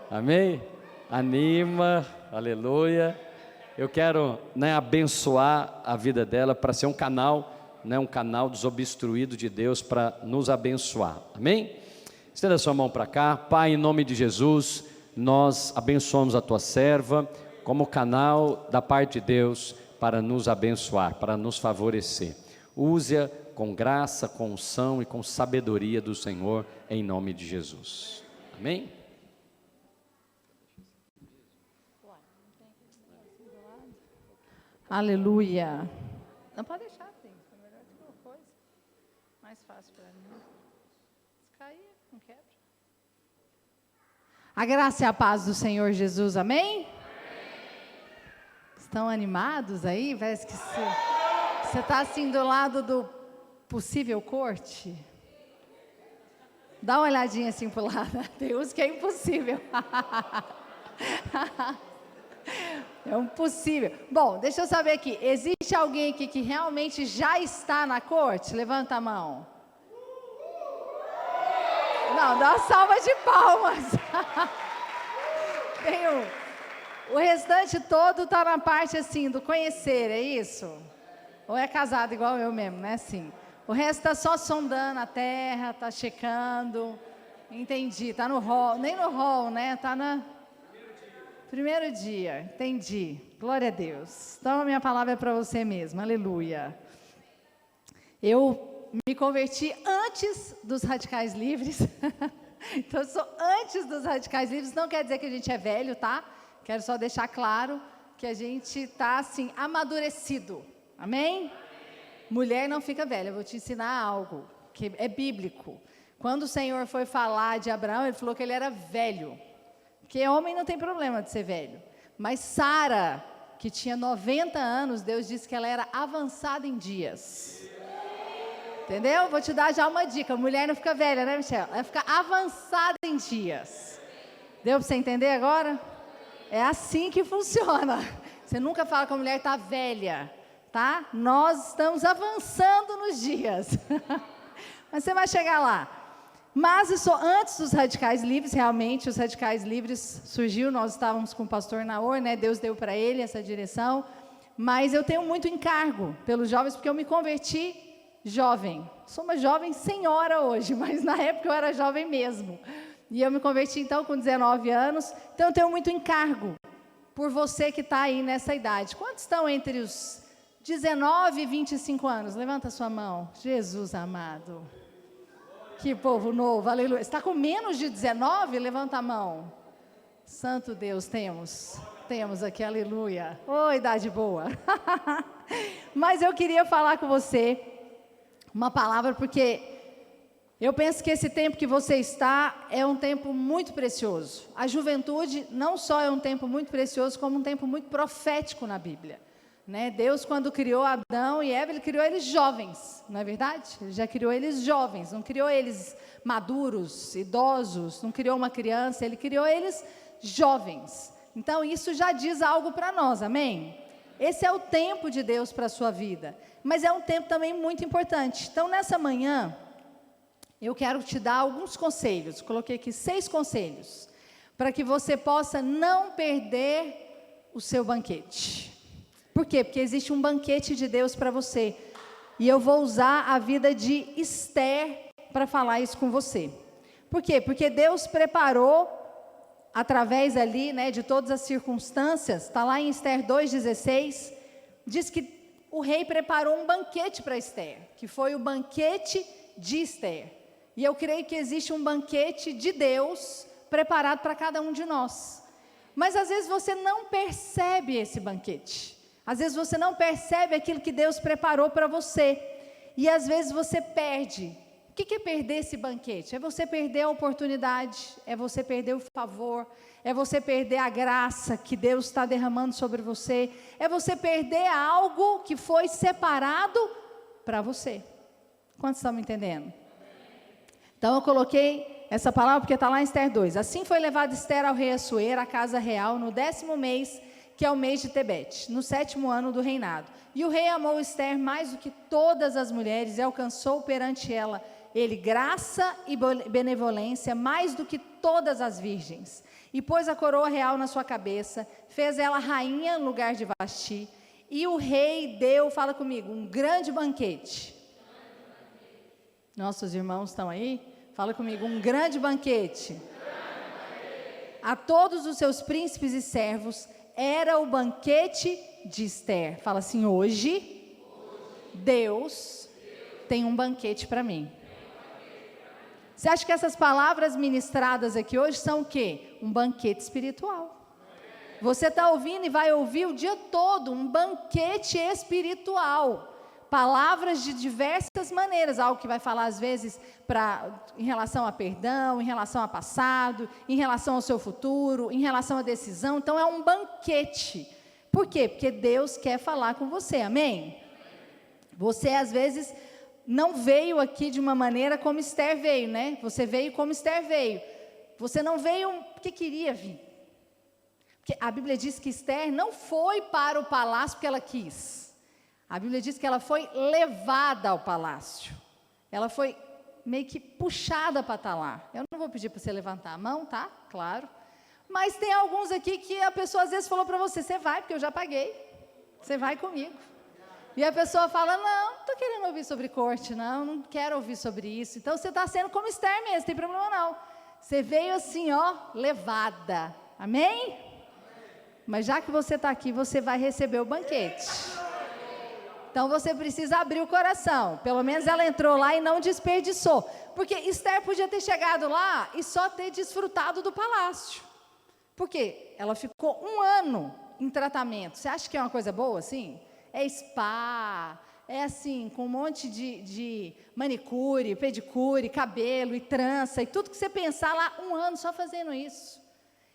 Amém? Anima, aleluia. Eu quero abençoar a vida dela para ser um canal, um canal desobstruído de Deus para nos abençoar. Amém? Estenda sua mão para cá. Pai, em nome de Jesus, nós abençoamos a tua serva como canal da parte de Deus para nos abençoar, para nos favorecer. Use-a com graça, com unção e com sabedoria do Senhor, em nome de Jesus. Amém? Aleluia. Não pode deixar, filho. É melhor que uma coisa. Mais fácil para mim. Se cair, não quebra. A graça e a paz do Senhor Jesus, amém? Estão animados aí? Parece que você está assim do lado do possível corte. Dá uma olhadinha assim para o lado. Deus que é impossível. É impossível. Bom, deixa eu saber aqui. Existe alguém aqui que realmente já está na corte? Levanta a mão. Não, dá uma salva de palmas. Tem o restante todo está na parte assim do conhecer, é isso? Ou é casado igual eu mesmo, né? Assim. O resto está só sondando a terra, está checando. Entendi. Está no hall, nem no hall, né? Está na primeiro dia, entendi. Glória a Deus. Então a minha palavra é para você mesmo, aleluia. Eu me converti antes dos radicais livres. Então eu sou antes dos radicais livres, não quer dizer que a gente é velho, tá? Quero só deixar claro que a gente está assim, amadurecido, amém? Mulher não fica velha, eu vou te ensinar algo, que é bíblico. Quando o Senhor foi falar de Abraão, ele falou que ele era velho. Porque homem não tem problema de ser velho. Mas Sara, que tinha 90 anos, Deus disse que ela era avançada em dias. Entendeu? Vou te dar já uma dica. Mulher não fica velha, né, Michel? Ela fica avançada em dias. Deu para você entender agora? É assim que funciona. Você nunca fala que a mulher está velha, tá? Nós estamos avançando nos dias. Mas você vai chegar lá. Mas isso antes dos radicais livres, realmente, os radicais livres surgiu, nós estávamos com o pastor Naor, né? Deus deu para ele essa direção, mas eu tenho muito encargo pelos jovens, porque eu me converti jovem. Sou uma jovem senhora hoje, mas na época eu era jovem mesmo. E eu me converti então com 19 anos, então eu tenho muito encargo por você que está aí nessa idade. Quantos estão entre os 19 e 25 anos? Levanta a sua mão. Jesus amado. Que povo novo, aleluia. Está com menos de 19? Levanta a mão. Santo Deus, temos aqui, aleluia. Ô, idade boa. Mas eu queria falar com você uma palavra, porque eu penso que esse tempo que você está é um tempo muito precioso. A juventude não só é um tempo muito precioso, como um tempo muito profético na Bíblia. Né? Deus, quando criou Adão e Eva, Ele criou eles jovens, não é verdade? Ele já criou eles jovens, não criou eles maduros, idosos, não criou uma criança, Ele criou eles jovens. Então, isso já diz algo para nós, amém? Esse é o tempo de Deus para a sua vida, mas é um tempo também muito importante. Então, nessa manhã, eu quero te dar alguns conselhos, coloquei aqui 6 conselhos, para que você possa não perder o seu banquete. Por quê? Porque existe um banquete de Deus para você. E eu vou usar a vida de Esther para falar isso com você. Por quê? Porque Deus preparou, através ali, né, de todas as circunstâncias, está lá em Esther 2,16, diz que o rei preparou um banquete para Esther, que foi o banquete de Esther. E eu creio que existe um banquete de Deus preparado para cada um de nós. Mas às vezes você não percebe esse banquete. Às vezes você não percebe aquilo que Deus preparou para você. E às vezes você perde. O que é perder esse banquete? É você perder a oportunidade, é você perder o favor, é você perder a graça que Deus está derramando sobre você, é você perder algo que foi separado para você. Quantos estão me entendendo? Então eu coloquei essa palavra porque está lá em Esther 2. Assim foi levada Esther ao rei Assuero, à casa real, no 10º mês, que é o mês de Tebete, no 7º ano do reinado. E o rei amou Esther mais do que todas as mulheres e alcançou perante ela ele graça e benevolência mais do que todas as virgens. E pôs a coroa real na sua cabeça, fez ela rainha no lugar de Vasti. E o rei deu, fala comigo, um grande banquete. Nossos irmãos estão aí? Fala comigo, um grande banquete. A todos os seus príncipes e servos, era o banquete de Esther. Fala assim, hoje, Deus tem um banquete para mim. Você acha que essas palavras ministradas aqui hoje são o quê? Um banquete espiritual. Você está ouvindo e vai ouvir o dia todo um banquete espiritual. Palavras de diversas maneiras, algo que vai falar às vezes em relação a perdão, em relação a passado, em relação ao seu futuro, em relação à decisão. Então é um banquete. Por quê? Porque Deus quer falar com você, amém? Você às vezes não veio aqui de uma maneira como Esther veio, né? Você veio como Esther veio. Você não veio porque queria vir. Porque a Bíblia diz que Esther não foi para o palácio porque ela quis. A Bíblia diz que ela foi levada ao palácio. Ela foi meio que puxada para estar lá. Eu não vou pedir para você levantar a mão, tá? Claro. Mas tem alguns aqui que a pessoa às vezes falou para você, você vai, porque eu já paguei. Você vai comigo. E a pessoa fala, não estou querendo ouvir sobre corte, não quero ouvir sobre isso. Então você está sendo como Esther mesmo, não tem problema não. Você veio assim, ó, levada. Amém? Mas já que você está aqui, você vai receber o banquete. Então você precisa abrir o coração. Pelo menos ela entrou lá e não desperdiçou. Porque Esther podia ter chegado lá e só ter desfrutado do palácio. Por quê? Ela ficou 1 ano em tratamento. Você acha que é uma coisa boa assim? É spa, é assim, com um monte de manicure, pedicure, cabelo e trança. E tudo que você pensar lá, 1 ano só fazendo isso.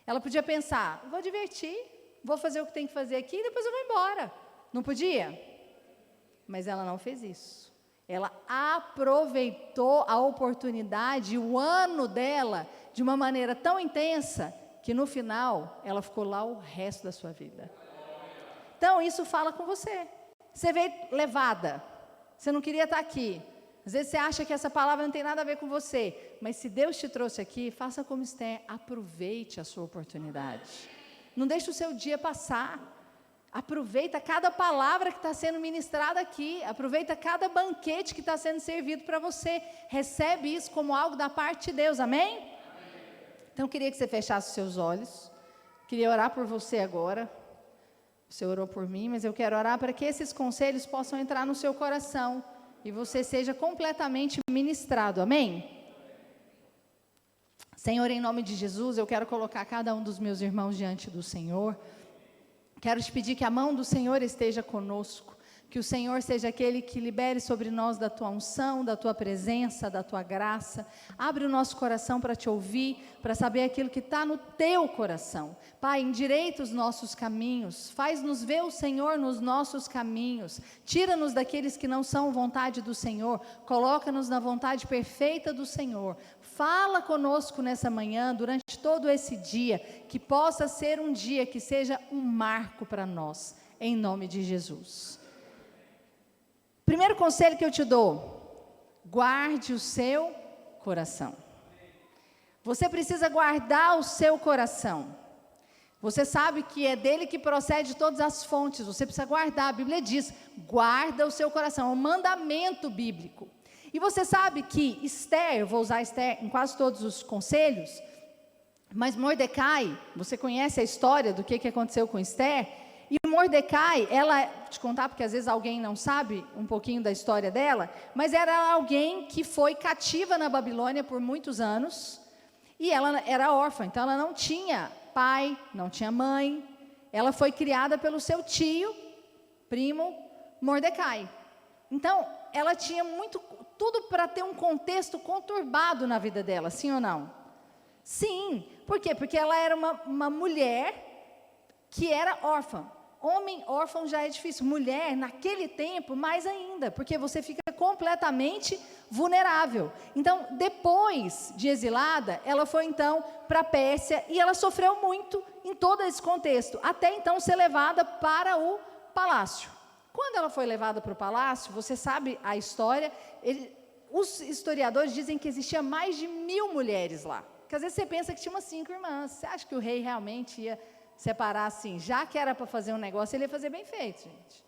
Ela podia pensar, vou divertir, vou fazer o que tem que fazer aqui e depois eu vou embora. Não podia? Mas ela não fez isso. Ela aproveitou a oportunidade, o ano dela, de uma maneira tão intensa, que no final, ela ficou lá o resto da sua vida. Então, isso fala com você. Você veio levada. Você não queria estar aqui. Às vezes você acha que essa palavra não tem nada a ver com você. Mas se Deus te trouxe aqui, faça como Esther, aproveite a sua oportunidade. Não deixe o seu dia passar. Aproveita cada palavra que está sendo ministrada aqui. Aproveita cada banquete que está sendo servido para você. Recebe isso como algo da parte de Deus, amém? Amém. Então, eu queria que você fechasse os seus olhos. Queria orar por você agora. Você orou por mim, mas eu quero orar para que esses conselhos possam entrar no seu coração. E você seja completamente ministrado, amém? Senhor, em nome de Jesus, eu quero colocar cada um dos meus irmãos diante do Senhor. Quero te pedir que a mão do Senhor esteja conosco, que o Senhor seja aquele que libere sobre nós da tua unção, da tua presença, da tua graça. Abre o nosso coração para te ouvir, para saber aquilo que está no teu coração. Pai, endireita os nossos caminhos, faz-nos ver o Senhor nos nossos caminhos, tira-nos daqueles que não são vontade do Senhor, coloca-nos na vontade perfeita do Senhor. Fala conosco nessa manhã, durante todo esse dia, que possa ser um dia que seja um marco para nós, em nome de Jesus. Primeiro conselho que eu te dou, guarde o seu coração. Você precisa guardar o seu coração. Você sabe que é dele que procede todas as fontes, você precisa guardar, a Bíblia diz, guarda o seu coração, é um mandamento bíblico. E você sabe que Esther, eu vou usar Esther em quase todos os conselhos, mas Mordecai, você conhece a história do que aconteceu com Esther? E Mordecai, ela, te contar porque às vezes alguém não sabe um pouquinho da história dela, mas era alguém que foi cativa na Babilônia por muitos anos, e ela era órfã, então ela não tinha pai, não tinha mãe, ela foi criada pelo seu tio, primo, Mordecai. Então, ela tinha tudo para ter um contexto conturbado na vida dela, sim ou não? Sim, por quê? Porque ela era uma mulher que era órfã. Homem órfão já é difícil, mulher naquele tempo mais ainda, porque você fica completamente vulnerável. Então, depois de exilada, ela foi então para a Pérsia e ela sofreu muito em todo esse contexto, até então ser levada para o palácio. Quando ela foi levada para o palácio, você sabe a história, os historiadores dizem que existia mais de 1000 mulheres lá. Porque às vezes você pensa que tinha umas 5 irmãs. Você acha que o rei realmente ia separar assim? Já que era para fazer um negócio, ele ia fazer bem feito, gente.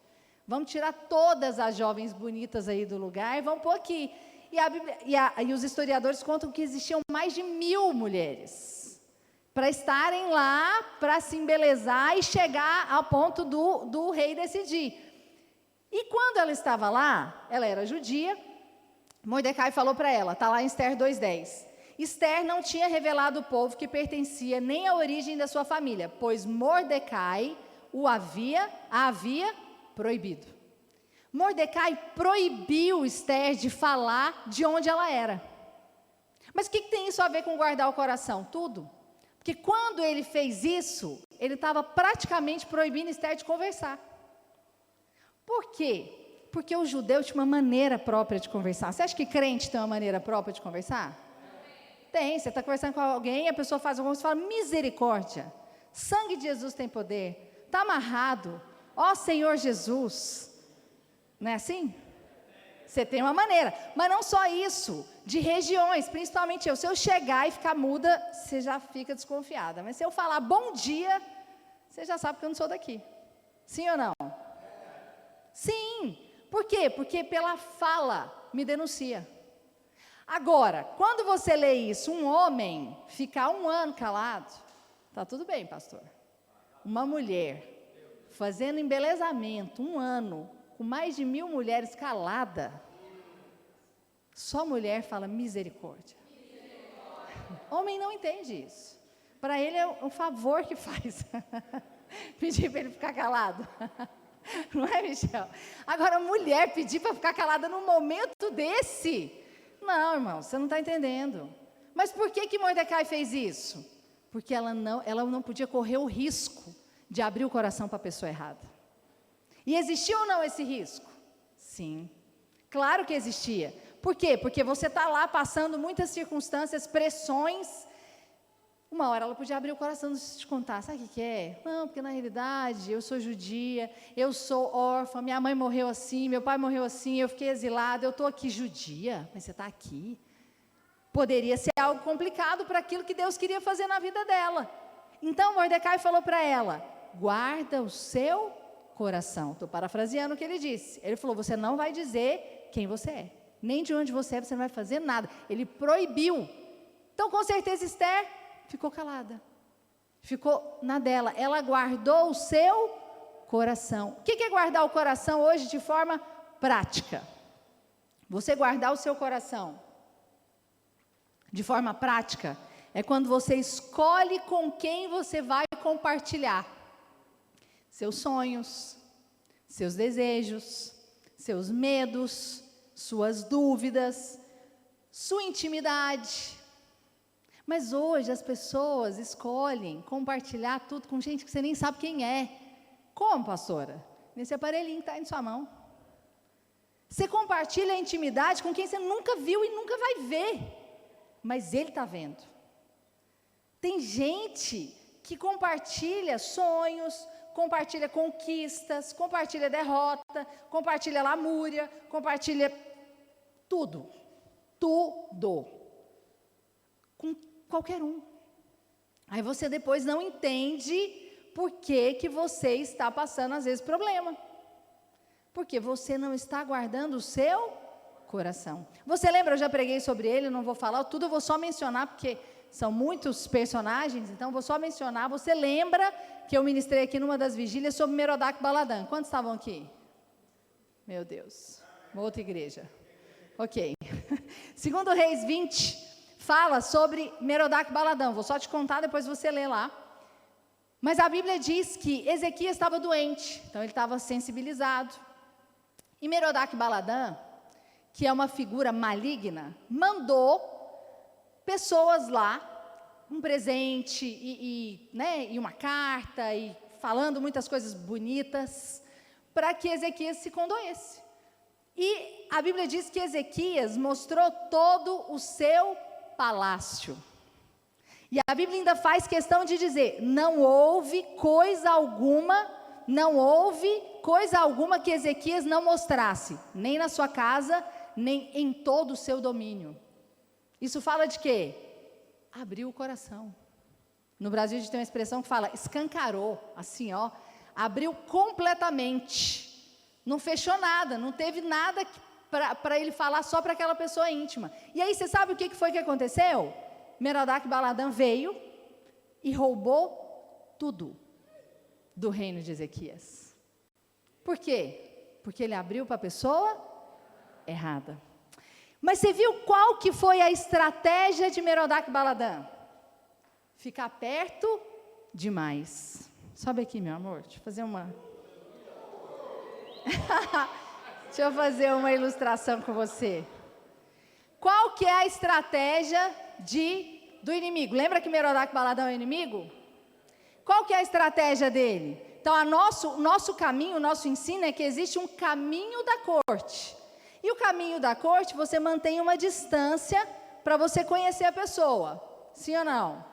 Vamos tirar todas as jovens bonitas aí do lugar e vamos pôr aqui. E os historiadores contam que existiam mais de 1000 mulheres para estarem lá, para se embelezar e chegar ao ponto do rei decidir. E quando ela estava lá, ela era judia, Mordecai falou para ela, está lá em Esther 2:10. Esther não tinha revelado o povo que pertencia nem à origem da sua família, pois Mordecai a havia proibido. Mordecai proibiu Esther de falar de onde ela era. Mas o que tem isso a ver com guardar o coração? Tudo. Porque quando ele fez isso, ele estava praticamente proibindo Esther de conversar. Por quê? Porque o judeu tinha uma maneira própria de conversar. Você acha que crente tem uma maneira própria de conversar? Tem. Você está conversando com alguém, a pessoa faz alguma coisa e fala, misericórdia, sangue de Jesus tem poder, está amarrado, ó Senhor Jesus. Não é assim? Você tem uma maneira. Mas não só isso, de regiões, principalmente eu. Se eu chegar e ficar muda, você já fica desconfiada. Mas se eu falar bom dia, você já sabe que eu não sou daqui. Sim ou não? Sim. Por quê? Porque pela fala me denuncia. Agora, quando você lê isso, um homem ficar 1 ano calado, tá tudo bem, pastor. Uma mulher fazendo embelezamento 1 ano, com mais de 1000 mulheres calada, só mulher fala misericórdia. Homem não entende isso. Para ele é um favor que faz. Pedir para ele ficar calado. Não é, Michel? Agora, mulher pedir para ficar calada num momento desse? Não, irmão, você não está entendendo. Mas por que Mordecai fez isso? Porque ela não podia correr o risco de abrir o coração para a pessoa errada. E existia ou não esse risco? Sim, claro que existia. Por quê? Porque você está lá passando muitas circunstâncias, pressões. Uma hora ela podia abrir o coração e te contar, sabe o que é? Não, porque na realidade eu sou judia, eu sou órfã, minha mãe morreu assim, meu pai morreu assim, eu fiquei exilada, eu estou aqui judia, mas você está aqui. Poderia ser algo complicado para aquilo que Deus queria fazer na vida dela. Então Mordecai falou para ela, guarda o seu coração. Estou parafraseando o que ele disse. Ele falou, você não vai dizer quem você é, nem de onde você não vai fazer nada. Ele proibiu. Então com certeza Esther ficou calada, ficou na dela, ela guardou o seu coração. O que é guardar o coração hoje de forma prática? Você guardar o seu coração de forma prática é quando você escolhe com quem você vai compartilhar seus sonhos, seus desejos, seus medos, suas dúvidas, sua intimidade. Mas hoje as pessoas escolhem compartilhar tudo com gente que você nem sabe quem é. Como, pastora? Nesse aparelhinho que está aí na sua mão. Você compartilha a intimidade com quem você nunca viu e nunca vai ver. Mas ele está vendo. Tem gente que compartilha sonhos, compartilha conquistas, compartilha derrota, compartilha lamúria, compartilha tudo. Tudo. Com qualquer um. Aí você depois não entende por que você está passando às vezes problema. Porque você não está guardando o seu coração. Você lembra, eu já preguei sobre ele, não vou falar tudo, eu vou só mencionar, porque são muitos personagens, então vou só mencionar. Você lembra que eu ministrei aqui numa das vigílias sobre Merodach Baladã? Quantos estavam aqui? Meu Deus, uma outra igreja. Ok. Segundo Reis 20, fala sobre Merodach Baladã. Vou só te contar, depois você lê lá. Mas a Bíblia diz que Ezequias estava doente, então ele estava sensibilizado. E Merodach Baladã, que é uma figura maligna, mandou pessoas lá, um presente e uma carta, e falando muitas coisas bonitas, para que Ezequias se condoesse. E a Bíblia diz que Ezequias mostrou todo o seu palácio. E a Bíblia ainda faz questão de dizer, não houve coisa alguma que Ezequias não mostrasse, nem na sua casa, nem em todo o seu domínio. Isso fala de quê? Abriu o coração. No Brasil a gente tem uma expressão que fala escancarou, assim, ó, abriu completamente. Não fechou nada, não teve nada para ele falar só para aquela pessoa íntima. E aí você sabe o que foi que aconteceu? Merodach Baladã veio e roubou tudo do reino de Ezequias. Por quê? Porque ele abriu para a pessoa errada. Mas você viu qual que foi a estratégia de Merodach Baladã? Ficar perto demais. Sobe aqui, meu amor, deixa eu fazer uma... Deixa eu fazer uma ilustração com você. Qual que é a estratégia do inimigo? Lembra que Merodach Baladã é o inimigo? Qual que é a estratégia dele? Então, o nosso caminho, o nosso ensino é que existe um caminho da corte. E o caminho da corte, você mantém uma distância para você conhecer a pessoa. Sim ou não?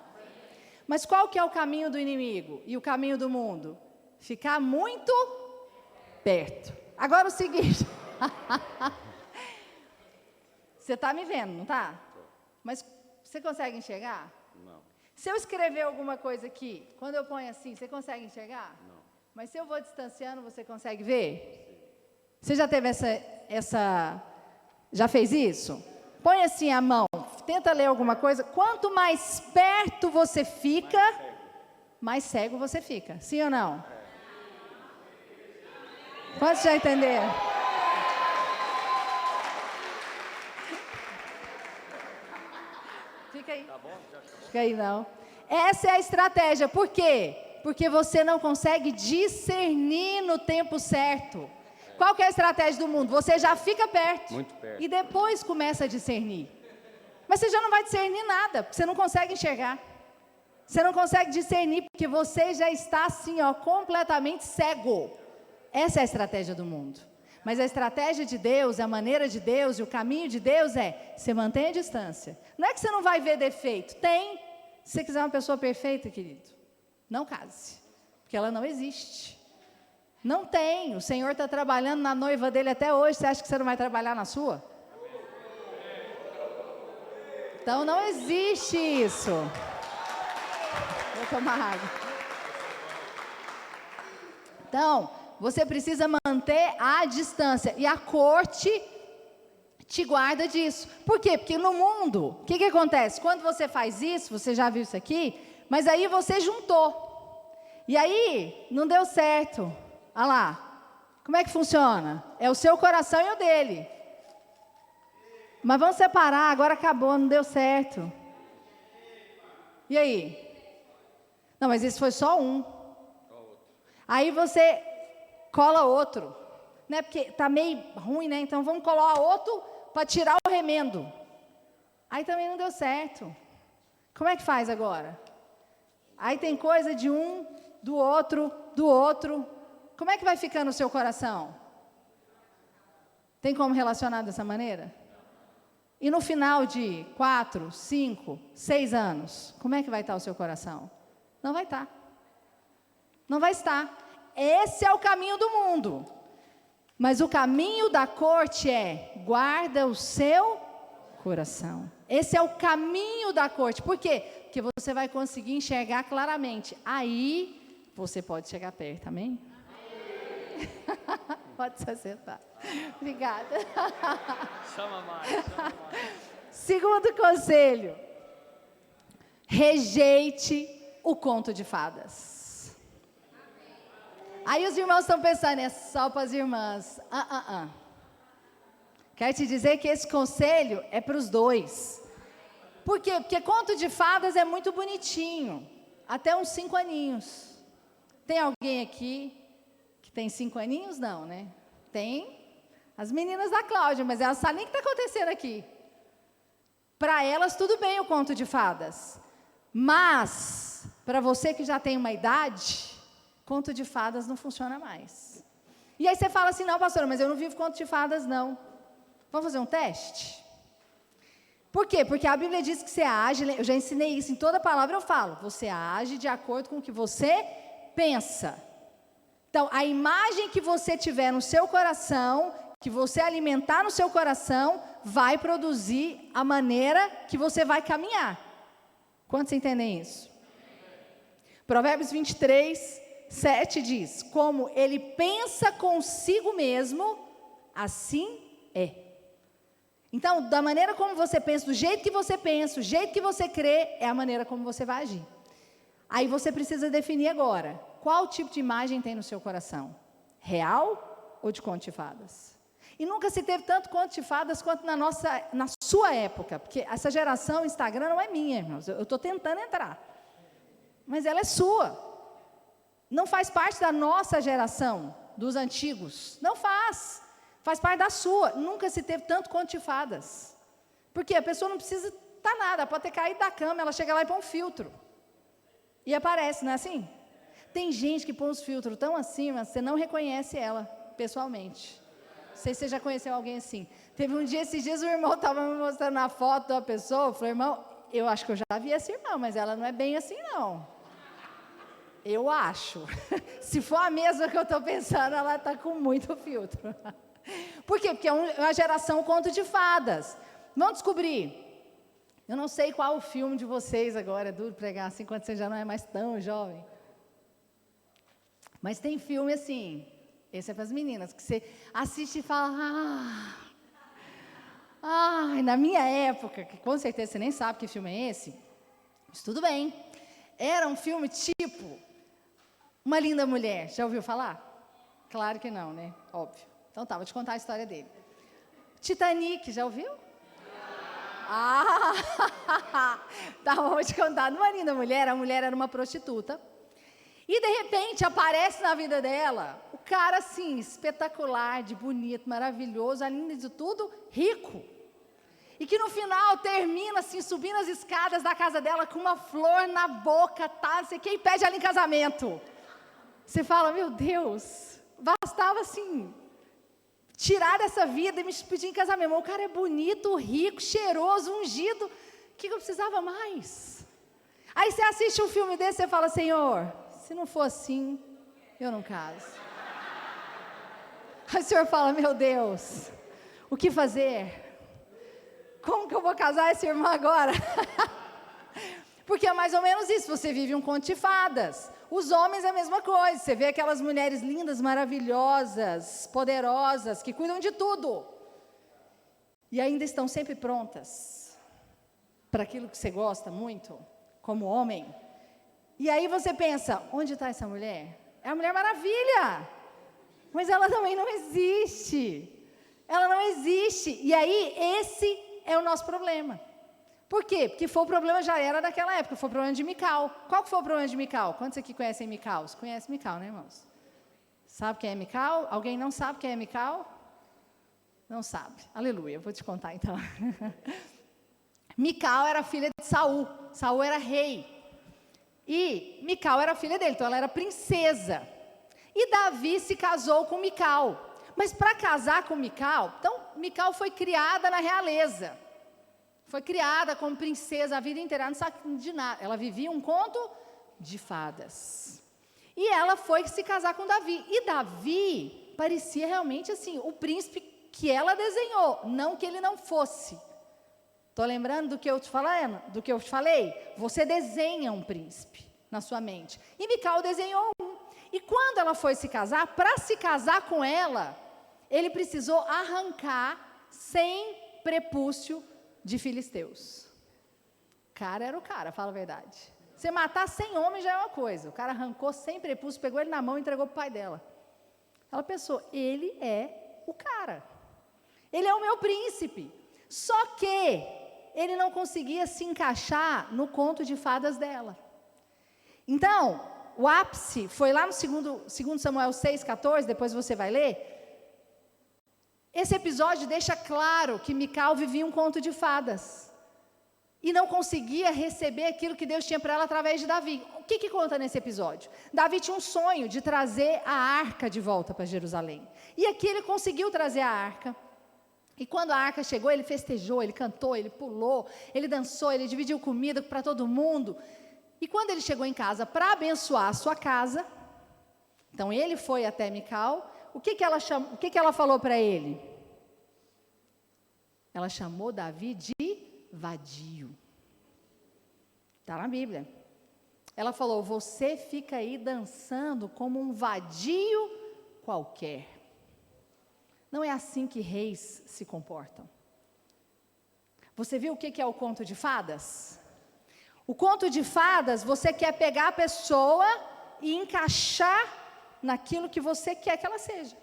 Mas qual que é o caminho do inimigo e o caminho do mundo? Ficar muito perto. Agora o seguinte. Você está me vendo, não está? Mas você consegue enxergar? Não. Se eu escrever alguma coisa aqui, quando eu ponho assim, você consegue enxergar? Não. Mas se eu vou distanciando, você consegue ver? Você já teve já fez isso? Põe assim a mão, tenta ler alguma coisa. Quanto mais perto você fica, mais cego você fica. Sim ou não? Quantos já entenderam? Fica aí. Fica aí, não. Essa é a estratégia. Por quê? Porque você não consegue discernir no tempo certo. Qual que é a estratégia do mundo? Você já fica perto. Muito perto. E depois começa a discernir. Mas você já não vai discernir nada, porque você não consegue enxergar. Você não consegue discernir, porque você já está assim, ó, completamente cego. Essa é a estratégia do mundo. Mas a estratégia de Deus, a maneira de Deus e o caminho de Deus é, você mantém a distância. Não é que você não vai ver defeito, tem. Se você quiser uma pessoa perfeita, querido, não case, porque ela não existe. Não tem, o Senhor está trabalhando na noiva dele até hoje, você acha que você não vai trabalhar na sua? Então não existe isso. Vou tomar água. Então, você precisa manter a distância. E a corte te guarda disso. Por quê? Porque no mundo, o que acontece? Quando você faz isso, você já viu isso aqui, mas aí você juntou. E aí, não deu certo. Olha lá. Como é que funciona? É o seu coração e o dele. Mas vamos separar, agora acabou, não deu certo. E aí? Não, mas esse foi só um. Aí você cola outro, né? Porque tá meio ruim, né? Então vamos colar outro para tirar o remendo. Aí também não deu certo. Como é que faz agora? Aí tem coisa de um, do outro, do outro. Como é que vai ficar no seu coração? Tem como relacionar dessa maneira? E no final de 4, 5, 6 anos, como é que vai estar o seu coração? Não vai estar. Não vai estar. Esse é o caminho do mundo. Mas o caminho da corte é, guarda o seu coração. Esse é o caminho da corte. Por quê? Porque você vai conseguir enxergar claramente. Aí, você pode chegar perto, amém? Pode se sentar. Obrigada. Chama mais. Segundo conselho, rejeite o conto de fadas. Aí os irmãos estão pensando, é só para as irmãs. Quero te dizer que esse conselho é para os dois. Por quê? Porque conto de fadas é muito bonitinho. Até uns 5 aninhos. Tem alguém aqui que tem 5 aninhos? Não, né? Tem as meninas da Cláudia, mas elas sabem nem o que está acontecendo aqui. Para elas, tudo bem o conto de fadas. Mas, para você que já tem uma idade, conto de fadas não funciona mais. E aí você fala assim, não, pastora, mas eu não vivo conto de fadas, não. Vamos fazer um teste? Por quê? Porque a Bíblia diz que você age, eu já ensinei isso, em toda palavra eu falo, você age de acordo com o que você pensa. Então, a imagem que você tiver no seu coração que você alimentar no seu coração vai produzir a maneira que você vai caminhar. Quantos entendem isso? Provérbios 23, 7 diz: como ele pensa consigo mesmo, assim é. Então, da maneira como você pensa, do jeito que você pensa, o jeito que você crê, é a maneira como você vai agir. Aí você precisa definir agora, qual tipo de imagem tem no seu coração? Real ou de conto de fadas? E nunca se teve tanto conto de fadas quanto na sua época, porque essa geração Instagram não é minha, irmãos, eu estou tentando entrar, mas ela é sua, não faz parte da nossa geração, dos antigos, não faz parte da sua. Nunca se teve tanto conto de fadas, porque a pessoa não precisa estar nada, pode ter caído da cama, ela chega lá e põe um filtro, e aparece, não é assim? Tem gente que põe uns filtros tão acima, você não reconhece ela pessoalmente. Não sei se você já conheceu alguém assim. Teve um dia, esses dias, o irmão estava me mostrando a foto da pessoa. Eu falei, irmão, eu acho que eu já vi essa irmã, mas ela não é bem assim, não. Eu acho. Se for a mesma que eu estou pensando, ela está com muito filtro. Por quê? Porque é uma geração conto de fadas. Vamos descobrir. Eu não sei qual o filme de vocês agora, é duro pregar assim, quando você já não é mais tão jovem. Mas tem filme assim... Esse é para as meninas, que você assiste e fala, na minha época, que com certeza você nem sabe que filme é esse, mas tudo bem, era um filme tipo Uma Linda Mulher, já ouviu falar? Claro que não, né? Óbvio. Então tá, vou te contar a história dele. Titanic, já ouviu? Tá, vou te contar. Uma Linda Mulher, a mulher era uma prostituta, e de repente aparece na vida dela o cara assim, espetacular, de bonito, maravilhoso, além de tudo, rico. E que no final termina assim, subindo as escadas da casa dela com uma flor na boca, tá? Você quem pede ela em casamento. Você fala, meu Deus, bastava assim, tirar dessa vida e me pedir em casamento. O cara é bonito, rico, cheiroso, ungido. O que eu precisava mais? Aí você assiste um filme desse e fala, Senhor, se não for assim, eu não caso. Aí o Senhor fala, meu Deus, o que fazer? Como que eu vou casar essa irmã agora? Porque é mais ou menos isso, você vive um conto de fadas. Os homens é a mesma coisa, você vê aquelas mulheres lindas, maravilhosas, poderosas, que cuidam de tudo. E ainda estão sempre prontas para aquilo que você gosta muito, como homem. E aí você pensa, onde está essa mulher? É a Mulher Maravilha, mas ela também não existe. Ela não existe. E aí, esse é o nosso problema. Por quê? Porque foi o problema, já era daquela época, foi o problema de Mical. Qual que foi o problema de Mical? Quantos aqui conhecem Mical? Você conhece Mical, né, irmãos? Sabe quem é Mical? Alguém não sabe quem é Mical? Não sabe. Aleluia, eu vou te contar então. Mical era filha de Saul. Saul era rei. E Mical era filha dele, então ela era princesa. E Davi se casou com Mical. Mas para casar com Mical, então Mical foi criada na realeza. Foi criada como princesa a vida inteira, ela não sabe de nada. Ela vivia um conto de fadas. E ela foi se casar com Davi. E Davi parecia realmente assim, o príncipe que ela desenhou, não que ele não fosse. Estou lembrando do que eu te falei? Você desenha um príncipe na sua mente. E Mical desenhou um. E quando ela foi se casar, para se casar com ela, ele precisou arrancar 100 prepúcio de filisteus. O cara era o cara, fala a verdade. Você matar 100 homens já é uma coisa. O cara arrancou 100 prepúcios, pegou ele na mão e entregou para o pai dela. Ela pensou, ele é o cara. Ele é o meu príncipe. Só que ele não conseguia se encaixar no conto de fadas dela. Então, o ápice foi lá no 2 Samuel 6,14, depois você vai ler. Esse episódio deixa claro que Mical vivia um conto de fadas. E não conseguia receber aquilo que Deus tinha para ela através de Davi. O que conta nesse episódio? Davi tinha um sonho de trazer a arca de volta para Jerusalém. E aqui ele conseguiu trazer a arca. E quando a arca chegou, ele festejou, ele cantou, ele pulou, ele dançou, ele dividiu comida para todo mundo. E quando ele chegou em casa para abençoar a sua casa, então ele foi até Mical, o que ela falou para ele? Ela chamou Davi de vadio. Está na Bíblia. Ela falou: você fica aí dançando como um vadio qualquer. Não é assim que reis se comportam. Você viu o que é o conto de fadas? O conto de fadas, você quer pegar a pessoa e encaixar naquilo que você quer que ela seja.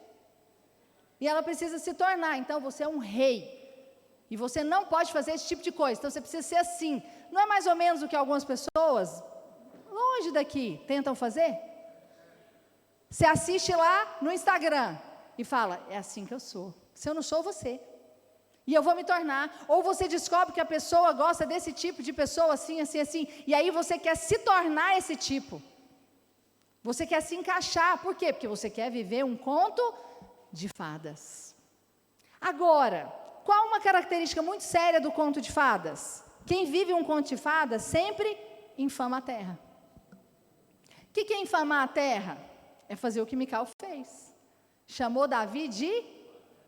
E ela precisa se tornar. Então, você é um rei. E você não pode fazer esse tipo de coisa. Então, você precisa ser assim. Não é mais ou menos o que algumas pessoas, longe daqui, tentam fazer? Você assiste lá no Instagram e fala: é assim que eu sou. Se eu não sou, você. E eu vou me tornar. Ou você descobre que a pessoa gosta desse tipo de pessoa, assim, assim, assim. E aí você quer se tornar esse tipo. Você quer se encaixar. Por quê? Porque você quer viver um conto de fadas. Agora, qual uma característica muito séria do conto de fadas? Quem vive um conto de fadas sempre infama a terra. O que é infamar a terra? É fazer o que Mical fez. Chamou Davi de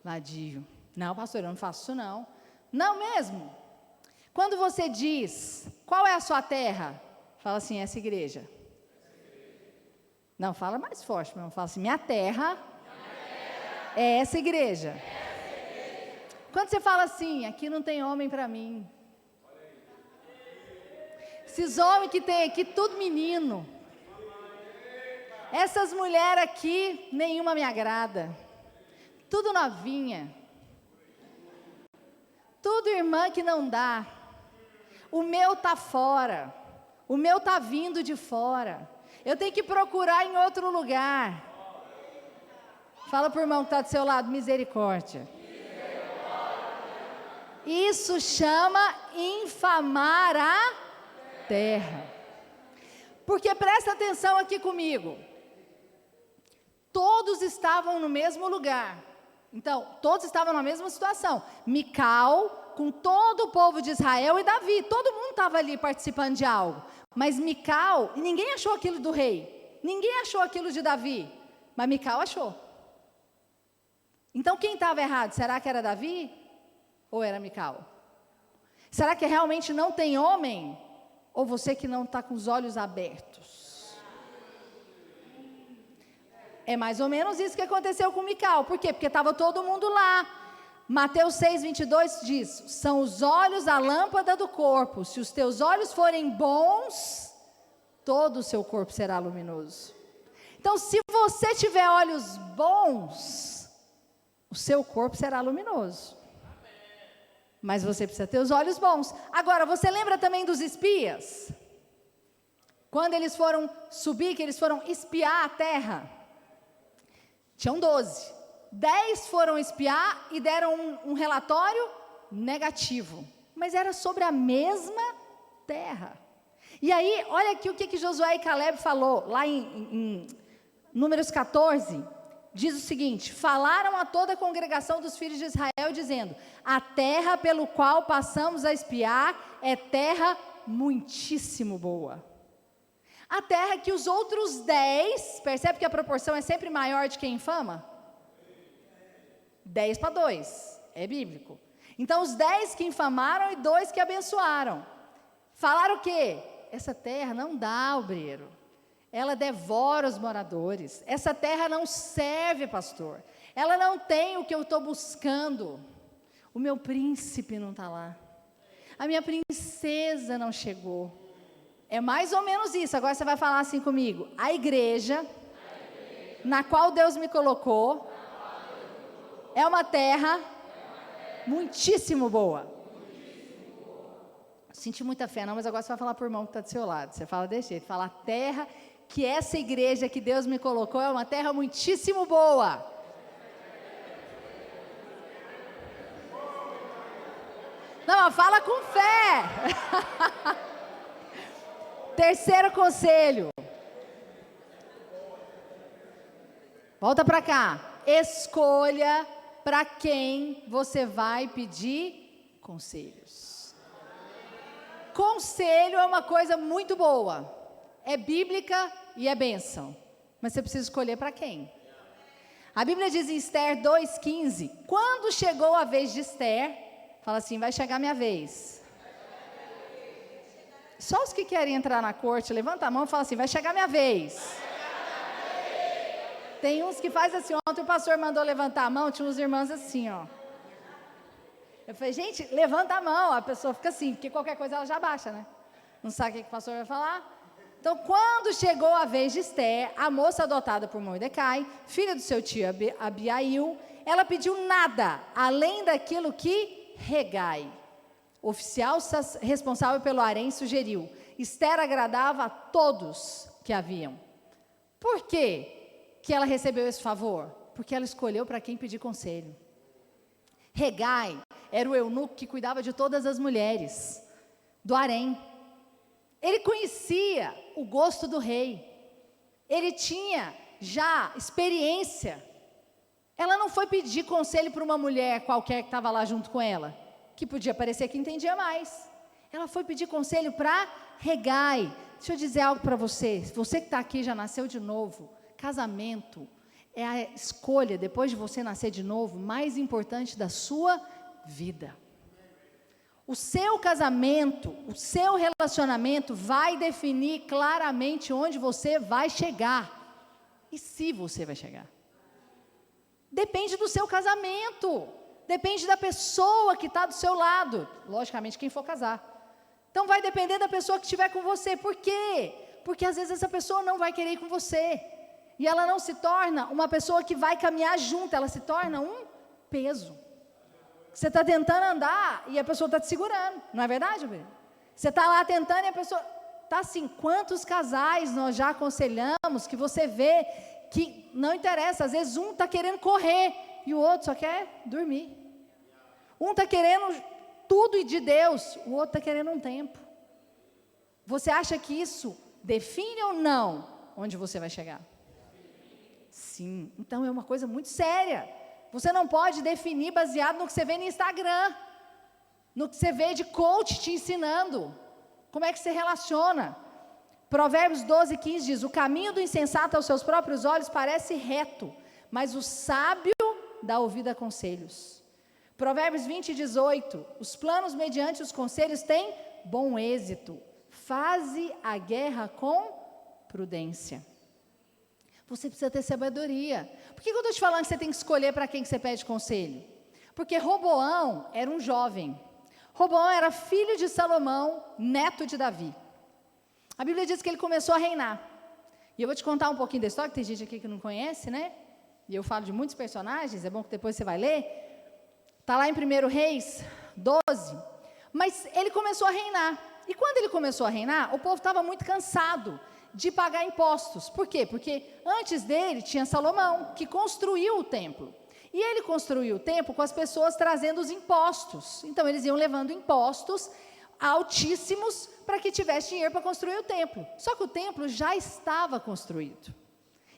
vadio. Não, pastor, eu não faço isso não. Não mesmo. Quando você diz, qual é a sua terra? Fala assim: essa igreja. Não, fala mais forte, meu irmão. Fala assim: minha terra é essa igreja. Quando você fala assim: aqui não tem homem para mim. Esses homens que tem aqui, tudo menino. Essas mulheres aqui, nenhuma me agrada. Tudo novinha. Tudo irmã que não dá. O meu está fora. O meu está vindo de fora. Eu tenho que procurar em outro lugar. Fala para o irmão que está do seu lado: misericórdia. Isso chama infamar a terra. Porque presta atenção aqui comigo. Todos estavam no mesmo lugar. Então, todos estavam na mesma situação. Mical, com todo o povo de Israel, e Davi. Todo mundo estava ali participando de algo. Mas Mical, ninguém achou aquilo do rei. Ninguém achou aquilo de Davi. Mas Mical achou. Então, quem estava errado? Será que era Davi? Ou era Mical? Será que realmente não tem homem? Ou você que não está com os olhos abertos? É mais ou menos isso que aconteceu com Mical. Por quê? Porque estava todo mundo lá. Mateus 6:22 diz: são os olhos a lâmpada do corpo. Se os teus olhos forem bons, todo o seu corpo será luminoso. Então, se você tiver olhos bons, o seu corpo será luminoso. Mas você precisa ter os olhos bons. Agora, você lembra também dos espias? Quando eles foram subir, que eles foram espiar a terra. Tinham 12. 10 foram espiar e deram um relatório negativo. Mas era sobre a mesma terra. E aí, olha aqui o que Josué e Caleb falou, lá em Números 14. Diz o seguinte: falaram a toda a congregação dos filhos de Israel, dizendo: a terra pelo qual passamos a espiar é terra muitíssimo boa. A terra que os outros 10, percebe que a proporção é sempre maior de quem infama? 10-2, é bíblico. Então, os 10 que infamaram e 2 que abençoaram. Falaram o quê? Essa terra não dá, obreiro. Ela devora os moradores. Essa terra não serve, pastor. Ela não tem o que eu estou buscando. O meu príncipe não está lá. A minha princesa não chegou. É mais ou menos isso. Agora você vai falar assim comigo: a igreja na qual Deus me colocou é uma terra muitíssimo boa. Senti muita fé, não, mas agora você vai falar para o irmão que está do seu lado. Você fala desse jeito: fala, a terra que essa igreja que Deus me colocou é uma terra muitíssimo boa. Não, mas fala com fé. Terceiro conselho. Volta para cá. Escolha para quem você vai pedir conselhos. Conselho é uma coisa muito boa. É bíblica e é bênção. Mas você precisa escolher para quem. A Bíblia diz em Esther 2,15: quando chegou a vez de Esther, Fala assim, vai chegar minha vez. Só os que querem entrar na corte, levanta a mão e fala assim, vai chegar minha vez. Tem uns que faz assim, ontem o pastor mandou levantar a mão, tinha uns irmãos assim, ó. Eu falei, gente, levanta a mão, a pessoa fica assim, porque qualquer coisa ela já baixa, né? Não sabe o que o pastor vai falar? Então, quando chegou a vez de Esther, a moça adotada por Mordecai, filha do seu tio Abiail, ela pediu nada, além daquilo que Hegai, oficial responsável pelo harém, sugeriu. Esther agradava a todos que haviam. Por quê que ela recebeu esse favor? Porque ela escolheu para quem pedir conselho. Hegai era o eunuco que cuidava de todas as mulheres do harém. Ele conhecia o gosto do rei. Ele tinha já experiência. Ela não foi pedir conselho para uma mulher qualquer que estava lá junto com ela, que podia parecer que entendia mais. Ela foi pedir conselho para Hegai. Deixa eu dizer algo para você. Você que está aqui já nasceu de novo. Casamento é a escolha, depois de você nascer de novo, mais importante da sua vida. O seu casamento, o seu relacionamento vai definir claramente onde você vai chegar. E se você vai chegar. Depende do seu casamento. Depende da pessoa que está do seu lado. Logicamente, quem for casar. Então, vai depender da pessoa que estiver com você. Por quê? Porque às vezes essa pessoa não vai querer ir com você. E ela não se torna uma pessoa que vai caminhar junto. Ela se torna um peso. Você está tentando andar e a pessoa está te segurando. Não é verdade, Bruno? Você está lá tentando e a pessoa... Está assim, quantos casais nós já aconselhamos que você vê que não interessa. Às vezes um está querendo correr e o outro só quer dormir. Um está querendo tudo de Deus, o outro está querendo um tempo. Você acha que isso define ou não onde você vai chegar? Sim, então é uma coisa muito séria. Você não pode definir baseado no que você vê no Instagram, no que você vê de coach te ensinando, como é que você relaciona. Provérbios 12:15 diz, o caminho do insensato aos seus próprios olhos parece reto, mas o sábio dá ouvido a conselhos. Provérbios 20:18, os planos mediante os conselhos têm bom êxito, faze a guerra com prudência. Você precisa ter sabedoria. Por que eu estou te falando que você tem que escolher para quem que você pede conselho? Porque Roboão era um jovem. Roboão era filho de Salomão, neto de Davi. A Bíblia diz que ele começou a reinar. E eu vou te contar um pouquinho da história, que tem gente aqui que não conhece, né? E eu falo de muitos personagens, é bom que depois você vai ler. Está lá em 1 Reis 12. Mas ele começou a reinar. E quando ele começou a reinar, o povo estava muito cansado de pagar impostos. Por quê? Porque antes dele tinha Salomão, que construiu o templo. E ele construiu o templo com as pessoas trazendo os impostos. Então, eles iam levando impostos altíssimos para que tivesse dinheiro para construir o templo. Só que o templo já estava construído.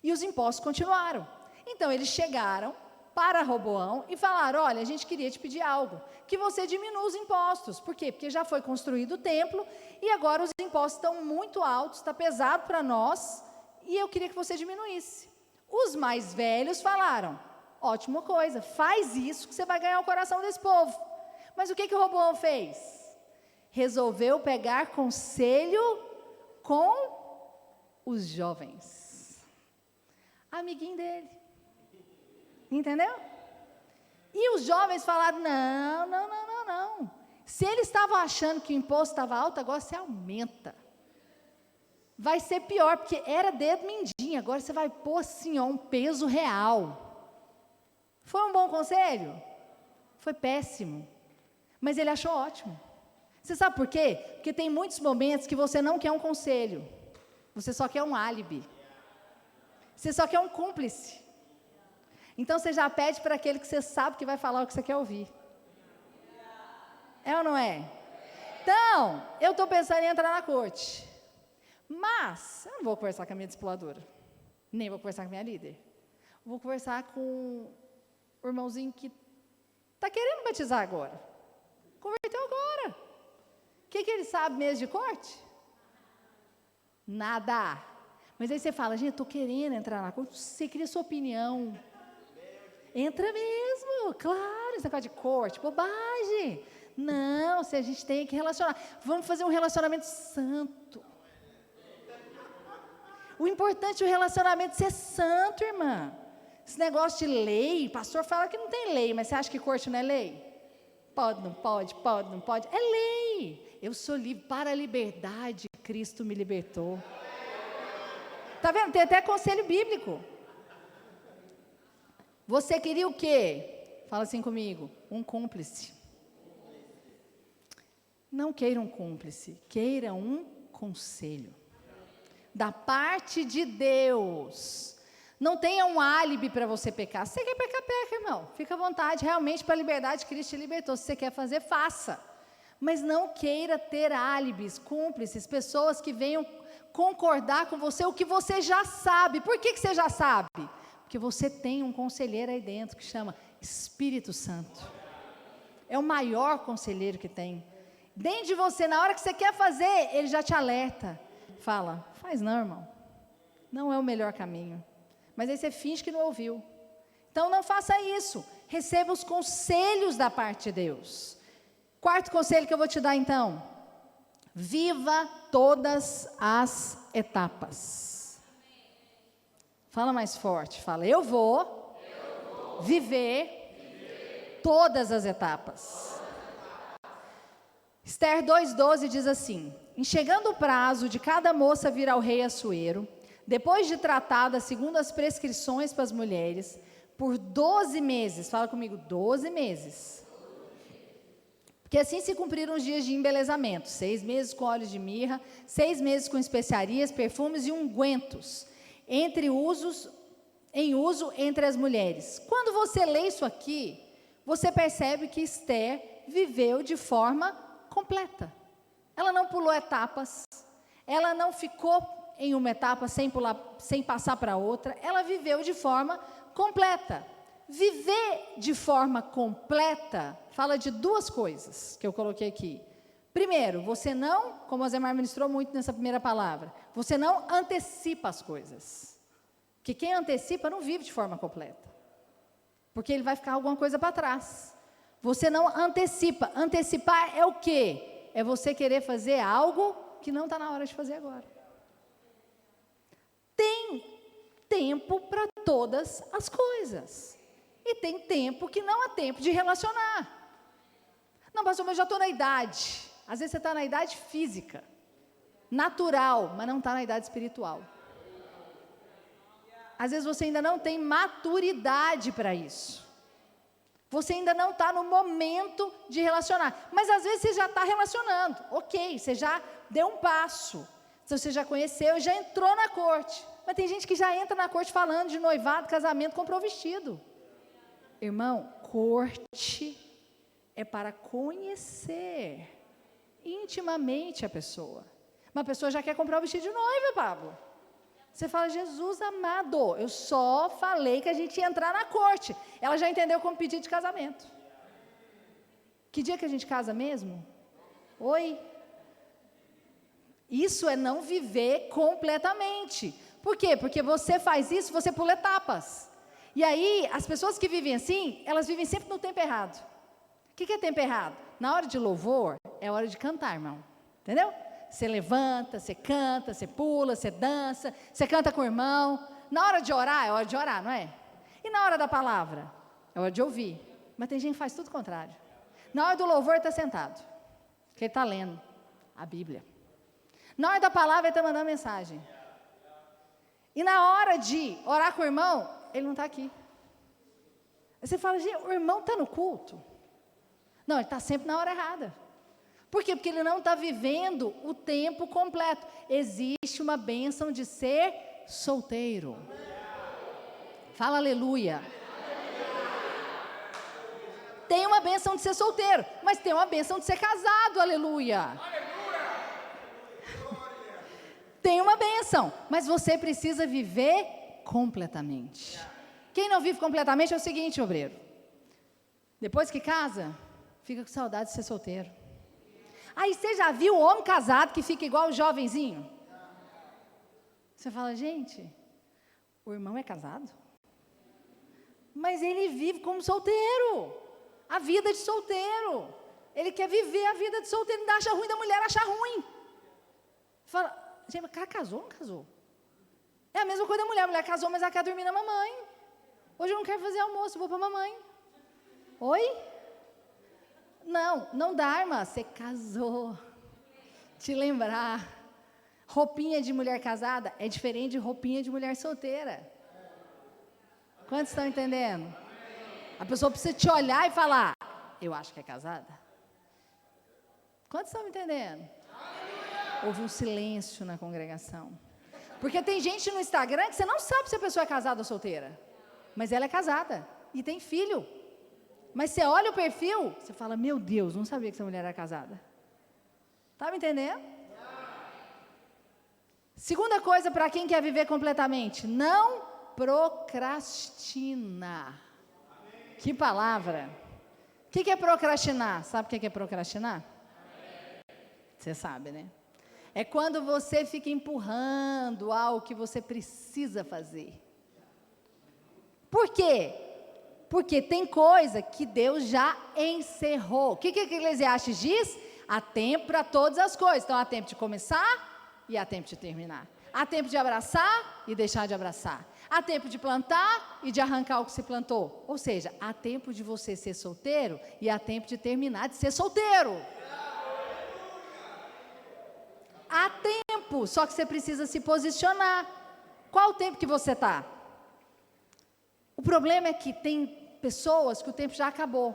E os impostos continuaram. Então, eles chegaram para Roboão e falaram, olha, a gente queria te pedir algo, que você diminua os impostos. Por quê? Porque já foi construído o templo e agora os impostos estão muito altos, está pesado para nós e eu queria que você diminuísse. Os mais velhos falaram, ótima coisa, faz isso que você vai ganhar o coração desse povo. Mas o que o Roboão fez? Resolveu pegar conselho com os jovens. Amiguinho dele. Entendeu? E os jovens falaram, não. Se eles estavam achando que o imposto estava alto, agora você aumenta. Vai ser pior, porque era dedo mindinho, agora você vai pôr assim, ó, um peso real. Foi um bom conselho? Foi péssimo. Mas ele achou ótimo. Você sabe por quê? Porque tem muitos momentos que você não quer um conselho. Você só quer um álibi. Você só quer um cúmplice. Então, você já pede para aquele que você sabe que vai falar o que você quer ouvir. É ou não é? Então, eu estou pensando em entrar na corte. Mas, eu não vou conversar com a minha discipuladora. Nem vou conversar com a minha líder. Vou conversar com o irmãozinho que está querendo batizar agora. Converteu agora. O que ele sabe mesmo de corte? Nada. Mas aí você fala, gente, estou querendo entrar na corte. Você cria sua opinião. Entra mesmo, claro, esse negócio de corte, bobagem. Não, se a gente tem que relacionar. Vamos fazer um relacionamento santo. O importante é o relacionamento ser santo, irmã. Esse negócio de lei, o pastor fala que não tem lei, mas você acha que corte não é lei? Pode, não pode, pode, não pode. É lei. Eu sou livre para a liberdade, Cristo me libertou. Está vendo? Tem até conselho bíblico. Você queria o quê? Fala assim comigo. Um cúmplice. Não queira um cúmplice, queira um conselho. Da parte de Deus. Não tenha um álibi para você pecar. Se você quer pecar, peca, irmão. Fica à vontade. Realmente, para a liberdade, Cristo te libertou. Se você quer fazer, faça. Mas não queira ter álibis, cúmplices, pessoas que venham concordar com você o que você já sabe. Por que você já sabe? Porque você tem um conselheiro aí dentro que chama Espírito Santo. É o maior conselheiro que tem. Dentro de você, na hora que você quer fazer, ele já te alerta. Fala, faz não, irmão. Não é o melhor caminho. Mas aí você finge que não ouviu. Então não faça isso. Receba os conselhos da parte de Deus. Quarto conselho que eu vou te dar então. Viva todas as etapas. Fala mais forte. Fala, eu vou viver todas as etapas. Esther 2,12 diz assim: em chegando o prazo de cada moça vir ao rei Assuero, depois de tratada segundo as prescrições para as mulheres, por 12 meses, fala comigo, 12 meses, porque assim se cumpriram os dias de embelezamento, 6 meses com óleos de mirra, 6 meses com especiarias, perfumes e ungüentos, em uso entre as mulheres. Quando você lê isso aqui, você percebe que Esther viveu de forma completa. Ela não pulou etapas, ela não ficou em uma etapa sem passar para outra, ela viveu de forma completa. Viver de forma completa fala de duas coisas que eu coloquei aqui. Primeiro, você não, como a Zemar ministrou muito nessa primeira palavra, você não antecipa as coisas. Porque quem antecipa não vive de forma completa. Porque ele vai ficar alguma coisa para trás. Você não antecipa. Antecipar é o quê? É você querer fazer algo que não está na hora de fazer agora. Tem tempo para todas as coisas. E tem tempo que não há tempo de relacionar. Não, pastor, mas eu já estou na idade. Às vezes você está na idade física, natural, mas não está na idade espiritual. Às vezes você ainda não tem maturidade para isso. Você ainda não está no momento de relacionar. Mas às vezes você já está relacionando. Ok, você já deu um passo. Você já conheceu, já entrou na corte. Mas tem gente que já entra na corte falando de noivado, casamento, comprou vestido. Irmão, corte é para conhecer intimamente a pessoa. Uma pessoa já quer comprar o vestido de noiva, Pablo. Você fala, Jesus amado, eu só falei que a gente ia entrar na corte. Ela já entendeu como pedido de casamento. Que dia que a gente casa mesmo? Oi? Isso é não viver completamente. Por quê? Porque você faz isso, você pula etapas. E aí, as pessoas que vivem assim, elas vivem sempre no tempo errado. O que é tempo errado? Na hora de louvor, é hora de cantar, irmão. Entendeu? Você levanta, você canta, você pula, você dança, você canta com o irmão. Na hora de orar, é hora de orar, não é? E na hora da palavra? É hora de ouvir. Mas tem gente que faz tudo o contrário. Na hora do louvor, ele está sentado. Porque ele está lendo a Bíblia. Na hora da palavra, ele está mandando mensagem. E na hora de orar com o irmão, ele não está aqui. Aí você fala, gente, o irmão está no culto? Não, ele está sempre na hora errada. Por quê? Porque ele não está vivendo o tempo completo. Existe uma bênção de ser solteiro. Fala aleluia. Tem uma bênção de ser solteiro, mas tem uma bênção de ser casado, aleluia. Tem uma bênção, mas você precisa viver completamente. Quem não vive completamente é o seguinte, obreiro. Depois que casa, fica com saudade de ser solteiro. Aí você já viu o homem casado que fica igual o jovenzinho? Você fala, gente, o irmão é casado? Mas ele vive como solteiro. A vida de solteiro. Ele quer viver a vida de solteiro, não acha ruim da mulher achar ruim. Fala, gente, o cara casou ou não casou? É a mesma coisa da mulher. A mulher casou, mas ela quer dormir na mamãe. Hoje eu não quero fazer almoço, vou para a mamãe. Oi? Não, não dá, irmã. Você casou. Te lembrar. Roupinha de mulher casada é diferente de roupinha de mulher solteira. Quantos estão entendendo? A pessoa precisa te olhar e falar, eu acho que é casada. Quantos estão me entendendo? Houve um silêncio na congregação. Porque tem gente no Instagram que você não sabe se a pessoa é casada ou solteira. Mas ela é casada e tem filho. Mas você olha o perfil, você fala, meu Deus, não sabia que essa mulher era casada. Está me entendendo? Segunda coisa para quem quer viver completamente, não procrastina. Que palavra. O que é procrastinar? Sabe o que é procrastinar? Você sabe, né? É quando você fica empurrando algo que você precisa fazer. Por quê? Porque tem coisa que Deus já encerrou. O que Eclesiastes diz? Há tempo para todas as coisas. Então, há tempo de começar e há tempo de terminar. Há tempo de abraçar e deixar de abraçar. Há tempo de plantar e de arrancar o que se plantou. Ou seja, há tempo de você ser solteiro e há tempo de terminar de ser solteiro. Há tempo, só que você precisa se posicionar. Qual o tempo que você está? O problema é que tem pessoas que o tempo já acabou,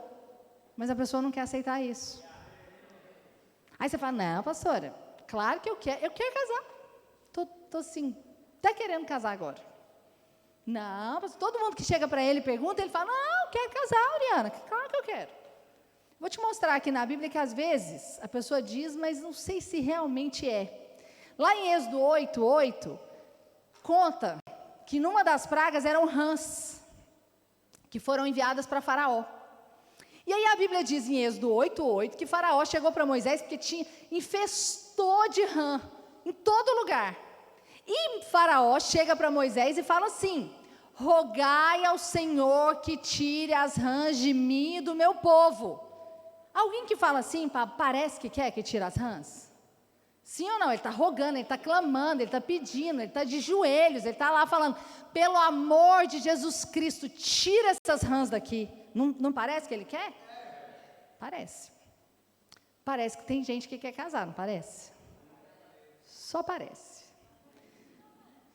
mas a pessoa não quer aceitar isso. Aí você fala, não, pastora, claro que eu quero casar. Estou assim, até querendo casar agora. Não, pastor, todo mundo que chega para ele e pergunta, ele fala, não, eu quero casar, Oriana, claro que eu quero. Vou te mostrar aqui na Bíblia que às vezes a pessoa diz, mas não sei se realmente é. Lá em Êxodo 8:8, conta que numa das pragas eram rãs, que foram enviadas para Faraó. E aí a Bíblia diz em Êxodo 8:8 que Faraó chegou para Moisés porque infestou de rã em todo lugar. E Faraó chega para Moisés e fala assim, rogai ao Senhor que tire as rãs de mim e do meu povo. Alguém que fala assim, parece que quer que tire as rãs? Sim ou não? Ele está rogando, ele está clamando, ele está pedindo, ele está de joelhos, ele está lá falando, pelo amor de Jesus Cristo, tira essas rãs daqui. Não parece que ele quer? Parece. Parece que tem gente que quer casar, não parece? Só parece.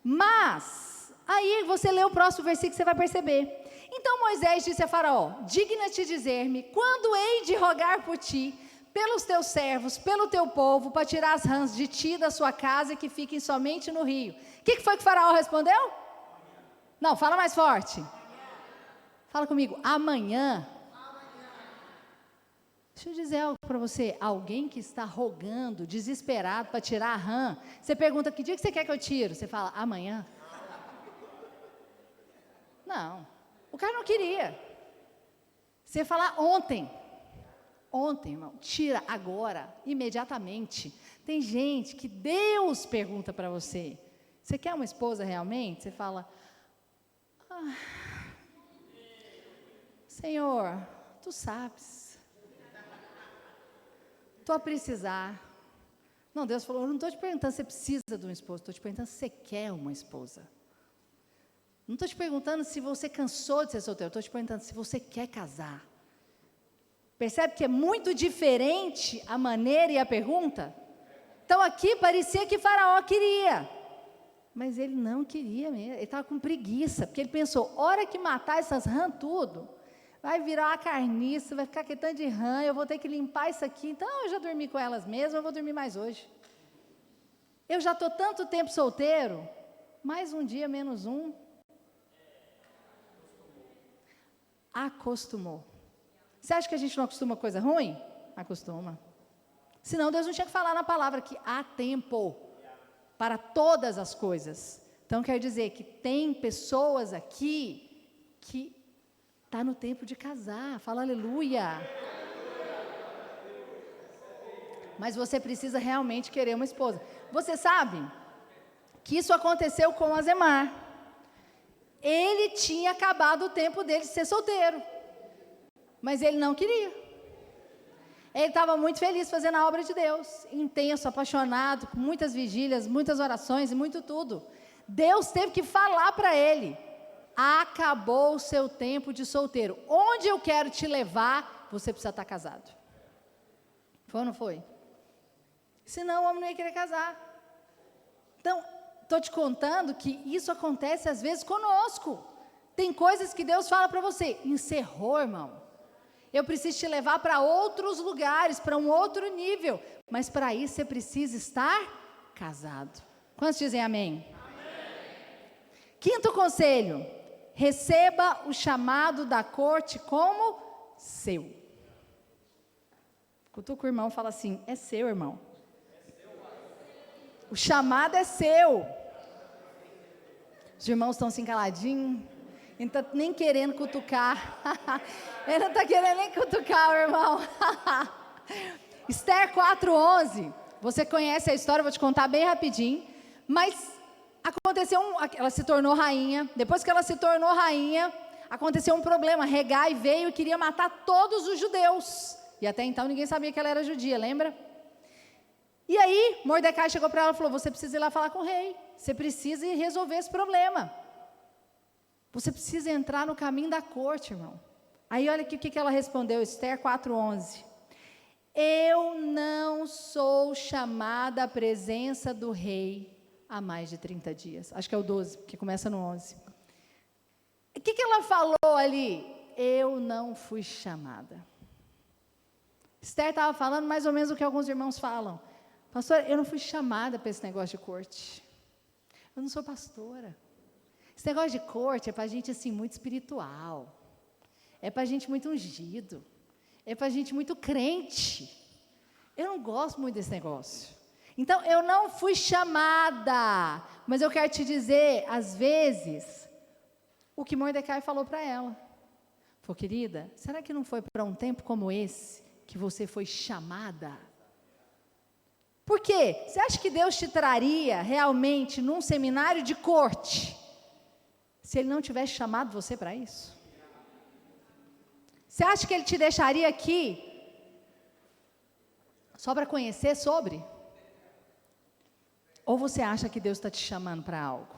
Mas, aí você lê o próximo versículo, você vai perceber. Então Moisés disse a Faraó, digna-te dizer-me, quando hei de rogar por ti, pelos teus servos, pelo teu povo, para tirar as rãs de ti e da sua casa, que fiquem somente no rio. O que foi que Faraó respondeu? Não, fala mais forte. Fala comigo, amanhã. Deixa eu dizer algo para você, alguém que está rogando, desesperado para tirar a rã, você pergunta, que dia que você quer que eu tire? Você fala, amanhã. Não, o cara não queria. Você fala ontem, irmão, tira agora, imediatamente. Tem gente que Deus pergunta para você, você quer uma esposa realmente? Você fala, Senhor, tu sabes. Estou a precisar. Não, Deus falou, eu não estou te perguntando se você precisa de uma esposa, estou te perguntando se você quer uma esposa. Não estou te perguntando se você cansou de ser solteiro, estou te perguntando se você quer casar. Percebe que é muito diferente a maneira e a pergunta? Então aqui parecia que Faraó queria, mas ele não queria mesmo, ele estava com preguiça, porque ele pensou, hora que matar essas rãs tudo, vai virar uma carniça, vai ficar aquele tanto de rã, eu vou ter que limpar isso aqui, então eu já dormi com elas mesmo, eu vou dormir mais hoje. Eu já estou tanto tempo solteiro, mais um dia, menos um. Acostumou. Você acha que a gente não acostuma coisa ruim? Acostuma. Senão Deus não tinha que falar na palavra que há tempo para todas as coisas. Então quer dizer que tem pessoas aqui que está no tempo de casar, fala aleluia. Mas você precisa realmente querer uma esposa. Você sabe que isso aconteceu com Azemar. Ele tinha acabado o tempo dele de ser solteiro, mas ele não queria. Ele estava muito feliz fazendo a obra de Deus, intenso, apaixonado, com muitas vigílias, muitas orações e muito tudo. Deus teve que falar para ele: acabou o seu tempo de solteiro. Onde eu quero te levar, você precisa estar casado. Foi ou não foi? Senão o homem não ia querer casar. Então, estou te contando que isso acontece às vezes conosco. Tem coisas que Deus fala para você: encerrou, irmão. Eu preciso te levar para outros lugares, para um outro nível. Mas para isso você precisa estar casado. Quantos dizem amém? Amém. Quinto conselho: receba o chamado da corte como seu. Cutuca o irmão e fala assim: é seu, irmão. O chamado é seu. Os irmãos estão assim caladinhos. Ele não está nem querendo cutucar. Ele não está querendo nem cutucar o irmão. Esther 4:11. Você conhece a história, eu vou te contar bem rapidinho. Mas aconteceu, ela se tornou rainha. Depois que ela se tornou rainha, aconteceu um problema. Hegai veio e queria matar todos os judeus. E até então ninguém sabia que ela era judia, lembra? E aí, Mordecai chegou para ela e falou: você precisa ir lá falar com o rei. Você precisa ir resolver esse problema. Você precisa entrar no caminho da corte, irmão. Aí olha aqui o que ela respondeu, Esther 4:11. Eu não sou chamada à presença do rei há mais de 30 dias. Acho que é o 12, que começa no 11. O que ela falou ali? Eu não fui chamada. Esther estava falando mais ou menos o que alguns irmãos falam. Pastor, eu não fui chamada para esse negócio de corte. Eu não sou pastora. Esse negócio de corte é para gente assim muito espiritual. É para gente muito ungido. É para gente muito crente. Eu não gosto muito desse negócio. Então, eu não fui chamada. Mas eu quero te dizer, às vezes, o que Mordecai falou para ela. Falou: querida, será que não foi para um tempo como esse que você foi chamada? Por quê? Você acha que Deus te traria realmente num seminário de corte, se Ele não tivesse chamado você para isso? Você acha que Ele te deixaria aqui só para conhecer sobre? Ou você acha que Deus está te chamando para algo?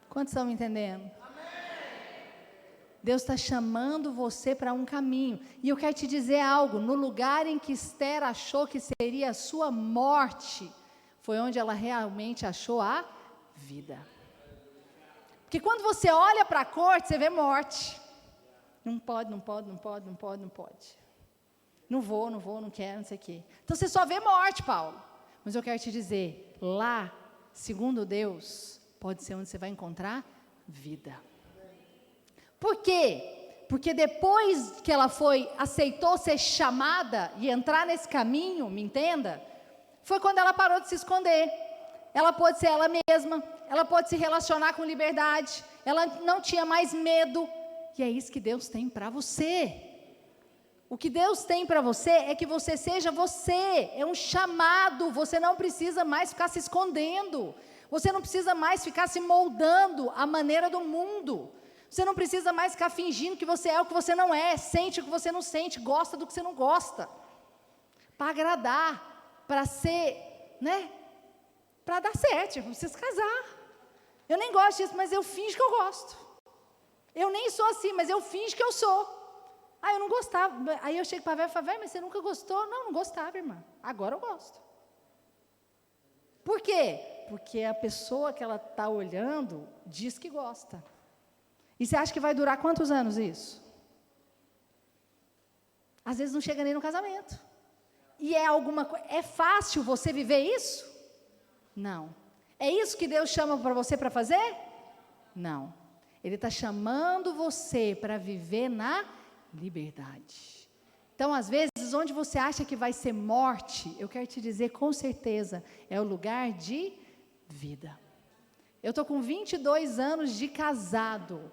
Quantos estão me entendendo? Deus está chamando você para um caminho. E eu quero te dizer algo: no lugar em que Esther achou que seria a sua morte, foi onde ela realmente achou a vida. Porque quando você olha para a corte, você vê morte. Não pode, não pode, não pode, não pode, não pode. Não vou, não quero, não sei o quê. Então você só vê morte, Paulo. Mas eu quero te dizer, lá, segundo Deus, pode ser onde você vai encontrar vida. Por quê? Porque depois que ela aceitou ser chamada e entrar nesse caminho, me entenda, foi quando ela parou de se esconder. Ela pôde ser ela mesma, ela pôde se relacionar com liberdade, ela não tinha mais medo. E é isso que Deus tem para você. O que Deus tem para você é que você seja você, é um chamado. Você não precisa mais ficar se escondendo, você não precisa mais ficar se moldando à maneira do mundo. Você não precisa mais ficar fingindo que você é o que você não é, sente o que você não sente, gosta do que você não gosta. Para agradar, para ser, né? Para dar certo, eu preciso casar. Eu nem gosto disso, mas eu finjo que eu gosto. Eu nem sou assim, mas eu finjo que eu sou. Eu não gostava. Aí eu chego para a Vera e falo: mas você nunca gostou? Não gostava, irmã. Agora eu gosto. Por quê? Porque a pessoa que ela está olhando diz que gosta. E você acha que vai durar quantos anos isso? Às vezes não chega nem no casamento. E é fácil você viver isso? Não. É isso que Deus chama para você para fazer? Não. Ele está chamando você para viver na liberdade. Então, às vezes, onde você acha que vai ser morte, eu quero te dizer com certeza, é o lugar de vida. Eu estou com 22 anos de casado.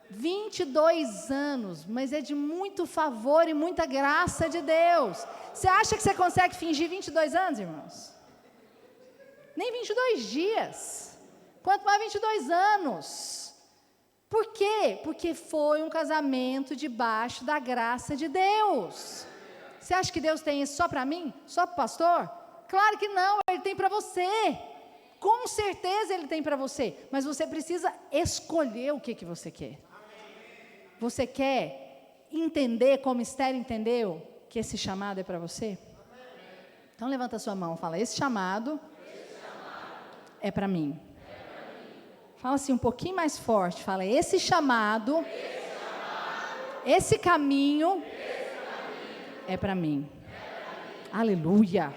22 anos, mas é de muito favor e muita graça de Deus. Você acha que você consegue fingir 22 anos, irmãos? Nem 22 dias. Quanto mais 22 anos. Por quê? Porque foi um casamento debaixo da graça de Deus. Você acha que Deus tem isso só para mim? Só para o pastor? Claro que não, Ele tem para você. Com certeza Ele tem para você. Mas você precisa escolher o que você quer. Você quer entender como Esther entendeu que esse chamado é para você? Então levanta a sua mão e fala, esse chamado é para mim. Fala assim um pouquinho mais forte, fala, esse chamado, esse caminho é para mim. Aleluia.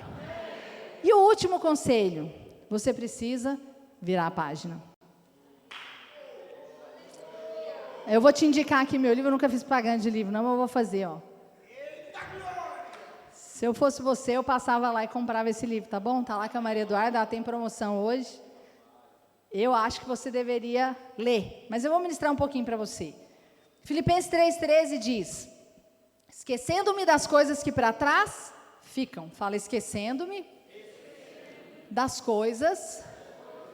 E o último conselho, você precisa virar a página. Eu vou te indicar aqui meu livro, eu nunca fiz propaganda de livro, não, mas eu vou fazer, ó. Se eu fosse você, eu passava lá e comprava esse livro, tá bom? Tá lá com a Maria Eduarda, ela tem promoção hoje. Eu acho que você deveria ler, mas eu vou ministrar um pouquinho para você. Filipenses 3,13 diz, esquecendo-me das coisas que para trás ficam. Fala, esquecendo-me das coisas,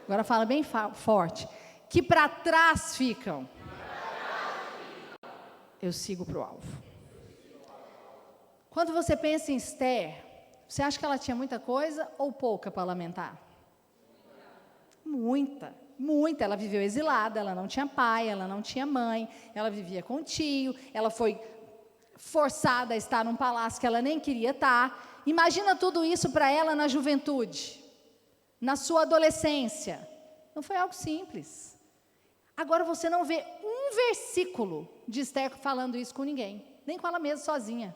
agora fala bem forte, que para trás ficam. Eu sigo para o alvo. Quando você pensa em Esther, você acha que ela tinha muita coisa ou pouca para lamentar? Muita, muita. Ela viveu exilada, ela não tinha pai, ela não tinha mãe, ela vivia com tio, ela foi forçada a estar num palácio que ela nem queria estar. Imagina tudo isso para ela na juventude, na sua adolescência. Não foi algo simples. Agora você não vê um versículo de Esther falando isso com ninguém, nem com ela mesma sozinha.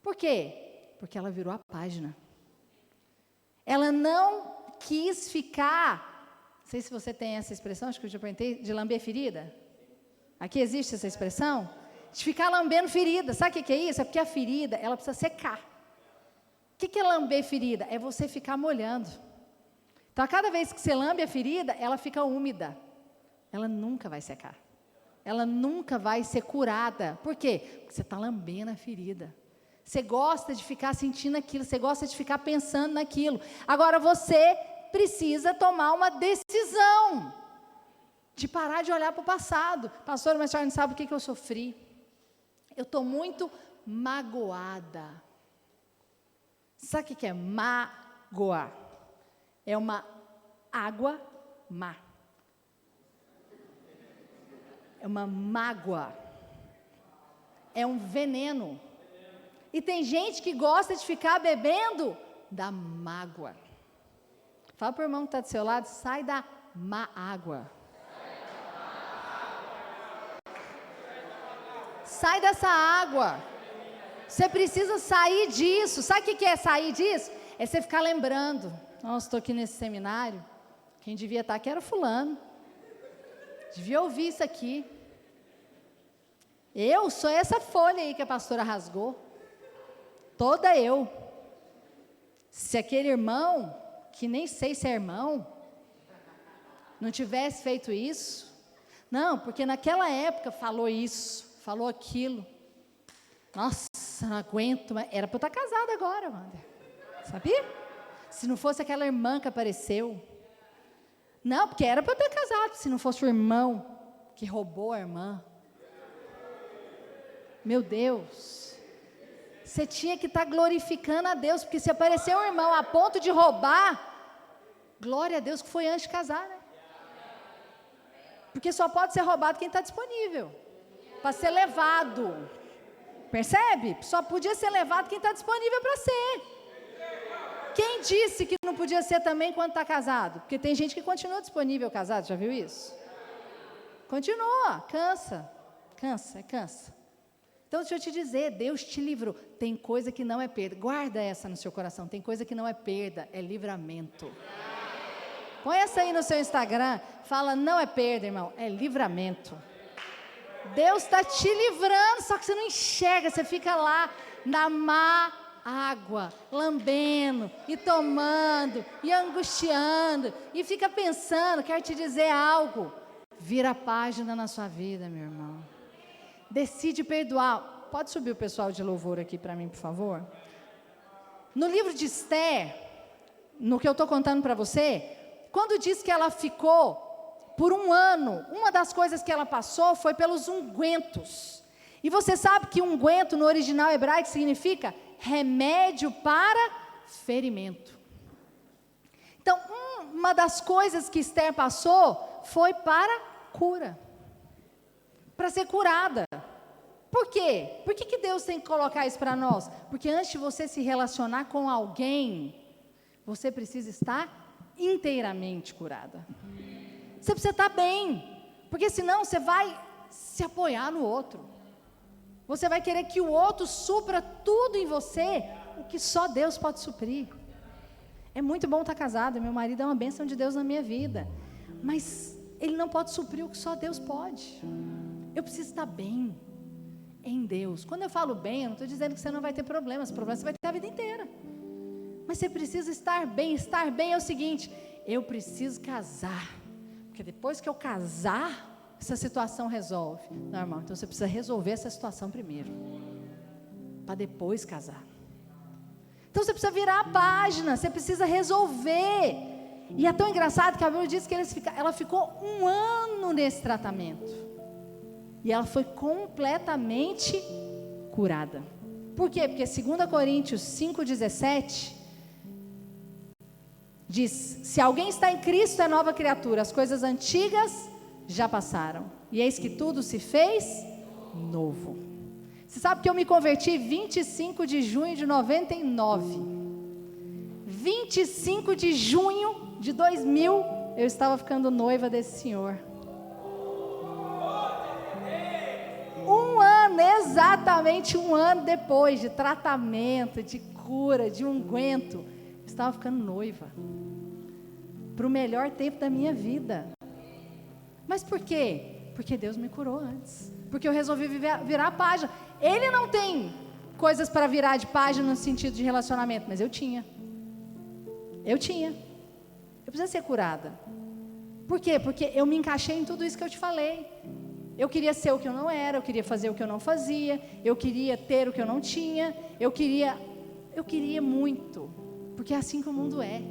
Por quê? Porque ela virou a página. Ela não quis ficar, não sei se você tem essa expressão, acho que eu já perguntei, de lamber ferida. Aqui existe essa expressão? De ficar lambendo ferida. Sabe o que é isso? É porque a ferida, ela precisa secar. O que é lamber ferida? É você ficar molhando. Então, a cada vez que você lambe a ferida, ela fica úmida. Ela nunca vai secar. Ela nunca vai ser curada. Por quê? Porque você está lambendo a ferida. Você gosta de ficar sentindo aquilo, você gosta de ficar pensando naquilo. Agora você precisa tomar uma decisão de parar de olhar para o passado. Pastor, mas a senhora não sabe o que eu sofri. Eu estou muito magoada. Sabe o que é magoar? É uma água má. É uma mágoa. É um veneno. E tem gente que gosta de ficar bebendo da mágoa. Fala para o irmão que está do seu lado, sai da má água. Sai dessa água. Você precisa sair disso. Sabe o que é sair disso? É você ficar lembrando. Nossa, estou aqui nesse seminário. Quem devia estar aqui era fulano. Devia ouvir isso aqui. Eu sou essa folha aí que a pastora rasgou. Toda eu. Se aquele irmão, que nem sei se é irmão, não tivesse feito isso, não, porque naquela época falou isso, falou aquilo. Nossa, não aguento, mas era para eu estar casada agora, Wander. Sabia? Se não fosse aquela irmã que apareceu. Não, porque era para eu ter casado, se não fosse o irmão que roubou a irmã. Meu Deus. Você tinha que estar glorificando a Deus, porque se apareceu um irmão a ponto de roubar, glória a Deus que foi antes de casar, né? Porque só pode ser roubado quem está disponível, para ser levado, percebe? Só podia ser levado quem está disponível para ser. Quem disse que não podia ser também quando está casado? Porque tem gente que continua disponível casado, já viu isso? Continua, cansa. Então, deixa eu te dizer, Deus te livrou. Tem coisa que não é perda. Guarda essa no seu coração. Tem coisa que não é perda, é livramento. Põe essa aí no seu Instagram. Fala, não é perda, irmão, é livramento. Deus está te livrando, só que você não enxerga. Você fica lá na má água, lambendo, e tomando, e angustiando, e fica pensando. Quero te dizer algo. Vira a página na sua vida, meu irmão. Decide perdoar. Pode subir o pessoal de louvor aqui para mim, por favor? No livro de Esther, no que eu estou contando para você, quando diz que ela ficou por um ano, uma das coisas que ela passou foi pelos ungüentos. E você sabe que unguento no original hebraico significa remédio para ferimento. Então, uma das coisas que Esther passou foi para cura. Para ser curada. Por quê? Por que Deus tem que colocar isso para nós? Porque antes de você se relacionar com alguém, você precisa estar inteiramente curada. Você precisa estar bem, porque senão você vai se apoiar no outro. Você vai querer que o outro supra tudo em você, o que só Deus pode suprir. É muito bom estar casado, meu marido é uma bênção de Deus na minha vida, mas ele não pode suprir o que só Deus pode. Eu preciso estar bem em Deus. Quando eu falo bem, eu não estou dizendo que você não vai ter problemas você vai ter a vida inteira. Mas você precisa estar bem. Estar bem é o seguinte: eu preciso casar, porque depois que eu casar, essa situação resolve. Não, irmão, então você precisa resolver essa situação primeiro, para depois casar. Então você precisa virar a página, você precisa resolver. E é tão engraçado que a Bíblia diz que ela ficou 1 ano nesse tratamento. E ela foi completamente curada. Por quê? Porque 2 Coríntios 5,17 diz: se alguém está em Cristo é nova criatura, as coisas antigas já passaram, e eis que tudo se fez novo. Você sabe que eu me converti 25 de junho de 99. 25 de junho de 2000, eu estava ficando noiva desse senhor. 1 ano, exatamente 1 ano depois de tratamento, de cura, de unguento, eu estava ficando noiva, para o melhor tempo da minha vida. Mas por quê? Porque Deus me curou antes, porque eu resolvi virar a página. Ele não tem coisas para virar de página no sentido de relacionamento, mas eu tinha. Eu precisava ser curada. Por quê? Porque eu me encaixei em tudo isso que eu te falei. Eu queria ser o que eu não era, eu queria fazer o que eu não fazia, eu queria ter o que eu não tinha, eu queria muito, porque é assim que o mundo é.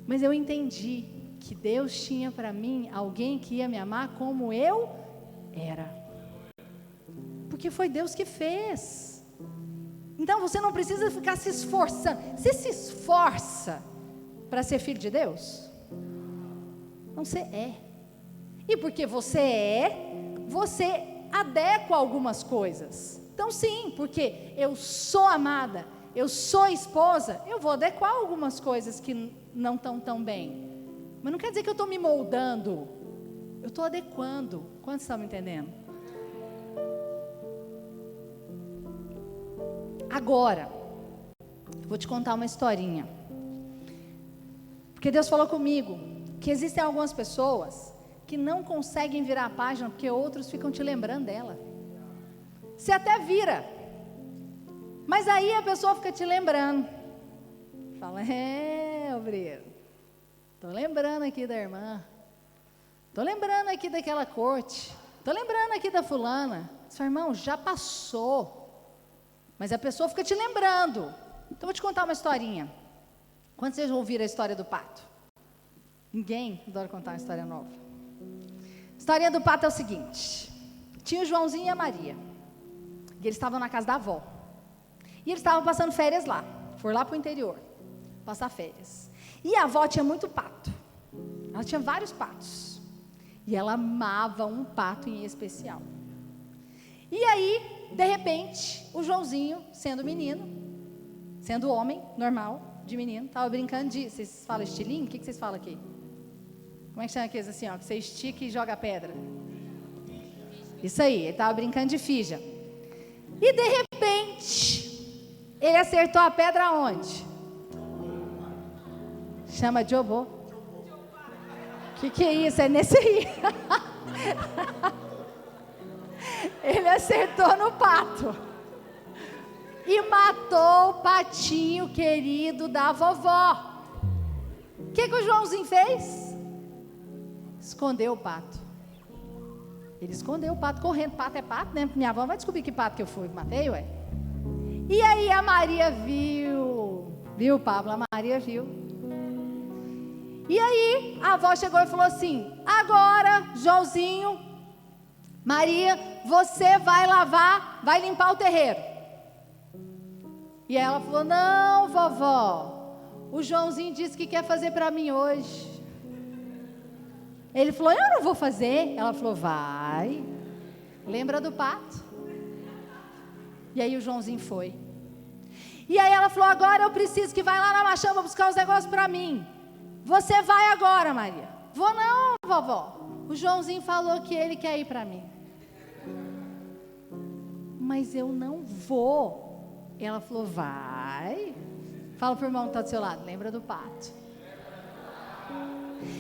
Mas eu entendi que Deus tinha para mim alguém que ia me amar como eu era, porque foi Deus que fez. Então você não precisa ficar se esforçando. Você se esforça para ser filho de Deus? Não, você é. E porque você adequa algumas coisas. Então sim, porque eu sou amada, eu sou esposa, eu vou adequar algumas coisas que não estão tão bem. Mas não quer dizer que eu estou me moldando, eu estou adequando. Quantos estão me entendendo? Agora, eu vou te contar uma historinha. Porque Deus falou comigo que existem algumas pessoas que não conseguem virar a página porque outros ficam te lembrando dela. Você até vira, mas aí a pessoa fica te lembrando. Fala: obreiro, estou lembrando aqui da irmã, estou lembrando aqui daquela corte, estou lembrando aqui da fulana. Seu irmão, já passou. Mas a pessoa fica te lembrando. Então vou te contar uma historinha. Quando vocês ouviram a história do pato? Ninguém adora contar uma história nova. A historinha do pato é o seguinte: tinha o Joãozinho e a Maria, e eles estavam na casa da avó, e eles estavam passando férias lá. Foram lá para o interior passar férias. E a avó tinha muito pato. Ela tinha vários patos, e ela amava um pato em especial. E aí, de repente, o Joãozinho, sendo menino, sendo homem normal, de menino, estava brincando de... Vocês falam estilingue? O que vocês falam aqui? Como é que chama aqueles assim, ó, que você estica e joga pedra? Isso aí, ele estava brincando de fija. E de repente, ele acertou a pedra onde? Chama de obô. Que é isso? É nesse aí. Ele acertou no pato e matou o patinho querido da vovó. O que o Joãozinho fez? Escondeu o pato. Ele escondeu o pato correndo. Pato é pato, né? Minha avó vai descobrir que pato que eu fui, matei, ué. E aí a Maria viu, Pablo? A Maria viu. E aí a avó chegou e falou assim: agora, Joãozinho, Maria, você vai lavar, vai limpar o terreiro. E ela falou: não, vovó, o Joãozinho disse que quer fazer para mim hoje. Ele falou: eu não vou fazer. Ela falou: vai. Lembra do pato? E aí o Joãozinho foi. E aí ela falou: agora eu preciso que vai lá na Machamba buscar os negócios para mim. Você vai agora, Maria. Vou não, vovó. O Joãozinho falou que ele quer ir para mim. Mas eu não vou. Ela falou: vai. Fala para o irmão que está do seu lado: lembra do pato?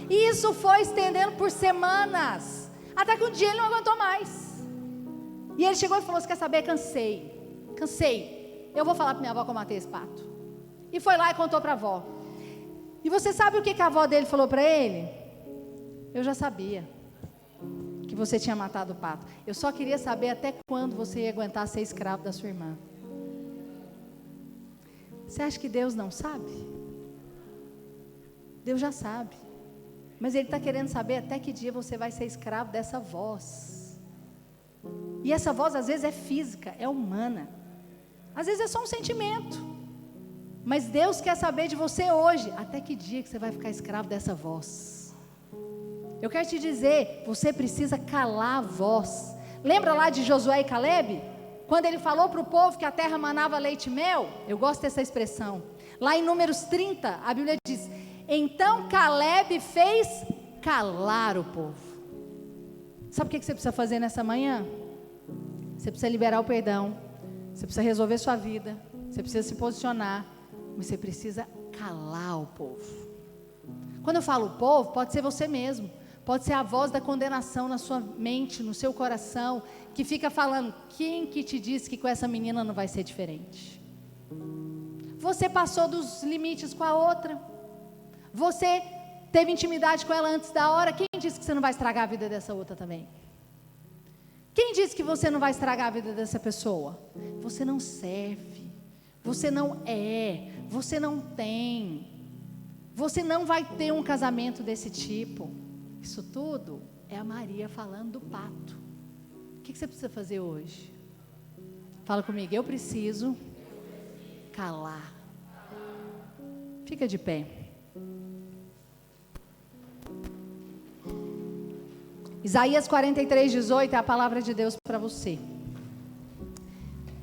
E isso foi estendendo por semanas, até que um dia ele não aguentou mais. E ele chegou e falou: você quer saber? Cansei. Eu vou falar para minha avó que eu matei esse pato. E foi lá e contou para a avó. E você sabe o que a avó dele falou para ele? Eu já sabia que você tinha matado o pato. Eu só queria saber até quando você ia aguentar ser escravo da sua irmã. Você acha que Deus não sabe? Deus já sabe. Mas Ele está querendo saber até que dia você vai ser escravo dessa voz. E essa voz às vezes é física, é humana. Às vezes é só um sentimento. Mas Deus quer saber de você hoje, até que dia que você vai ficar escravo dessa voz. Eu quero te dizer, você precisa calar a voz. Lembra lá de Josué e Caleb? Quando ele falou para o povo que a terra manava leite e mel? Eu gosto dessa expressão. Lá em Números 30, a Bíblia diz: então Caleb fez calar o povo. Sabe o que você precisa fazer nessa manhã? Você precisa liberar o perdão. Você precisa resolver sua vida. Você precisa se posicionar. Mas você precisa calar o povo. Quando eu falo povo, pode ser você mesmo. Pode ser a voz da condenação na sua mente, no seu coração, que fica falando: quem que te disse que com essa menina não vai ser diferente? Você passou dos limites com a outra. Você teve intimidade com ela antes da hora. Quem disse que você não vai estragar a vida dessa outra também? Quem disse que você não vai estragar a vida dessa pessoa? Você não serve. Você não é. Você não tem. Você não vai ter um casamento desse tipo. Isso tudo é a Maria falando do pato. O que você precisa fazer hoje? Fala comigo: eu preciso calar. Fica de pé. Isaías 43:18 é a palavra de Deus para você.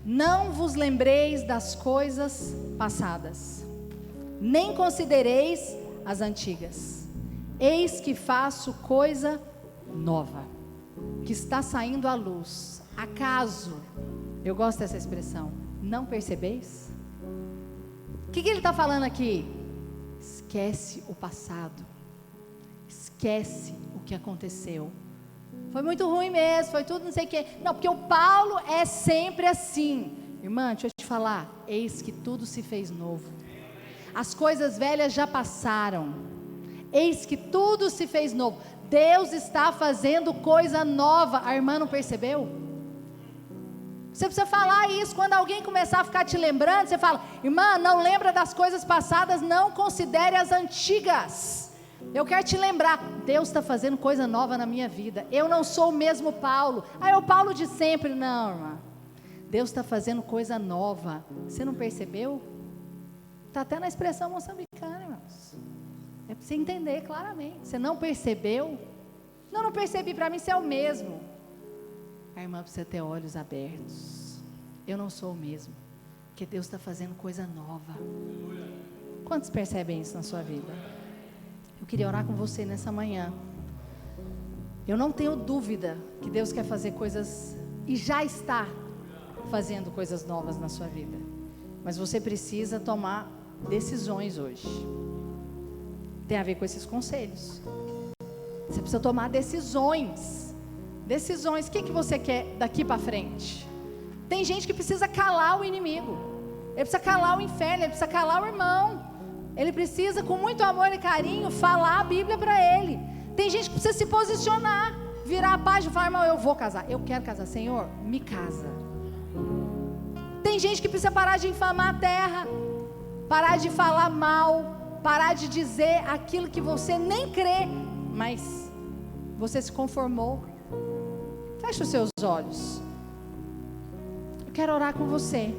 Não vos lembreis das coisas passadas, nem considereis as antigas. Eis que faço coisa nova, que está saindo à luz. Acaso, eu gosto dessa expressão, não percebeis? O que ele está falando aqui? Esquece o passado. Esquece o que aconteceu. Foi muito ruim mesmo, foi tudo não sei o que. Não, porque o Paulo é sempre assim. Irmã, deixa eu te falar. Eis que tudo se fez novo. As coisas velhas já passaram. Eis que tudo se fez novo. Deus está fazendo coisa nova. A irmã não percebeu? Você precisa falar isso. Quando alguém começar a ficar te lembrando, você fala: irmã, não lembra das coisas passadas, não considere as antigas. Eu quero te lembrar, Deus está fazendo coisa nova na minha vida. Eu não sou o mesmo Paulo. É o Paulo de sempre. Não, irmã. Deus está fazendo coisa nova. Você não percebeu? Está até na expressão moçambicana, irmãos. É para você entender claramente. Você não percebeu? Não percebi. Para mim você é o mesmo. A irmã precisa ter olhos abertos. Eu não sou o mesmo. Porque Deus está fazendo coisa nova. Quantos percebem isso na sua vida? Eu queria orar com você nessa manhã. Eu não tenho dúvida que Deus quer fazer coisas e já está fazendo coisas novas na sua vida. Mas você precisa tomar decisões hoje. Tem a ver com esses conselhos. Você precisa tomar decisões. Decisões. O que você quer daqui para frente? Tem gente que precisa calar o inimigo. Ele precisa calar o inferno. Ele precisa calar o irmão. Ele precisa, com muito amor e carinho, falar a Bíblia para ele. Tem gente que precisa se posicionar, virar a página e falar: irmão, eu vou casar. Eu quero casar. Senhor, me casa. Tem gente que precisa parar de infamar a terra, parar de falar mal, parar de dizer aquilo que você nem crê, mas você se conformou. Feche os seus olhos. Eu quero orar com você.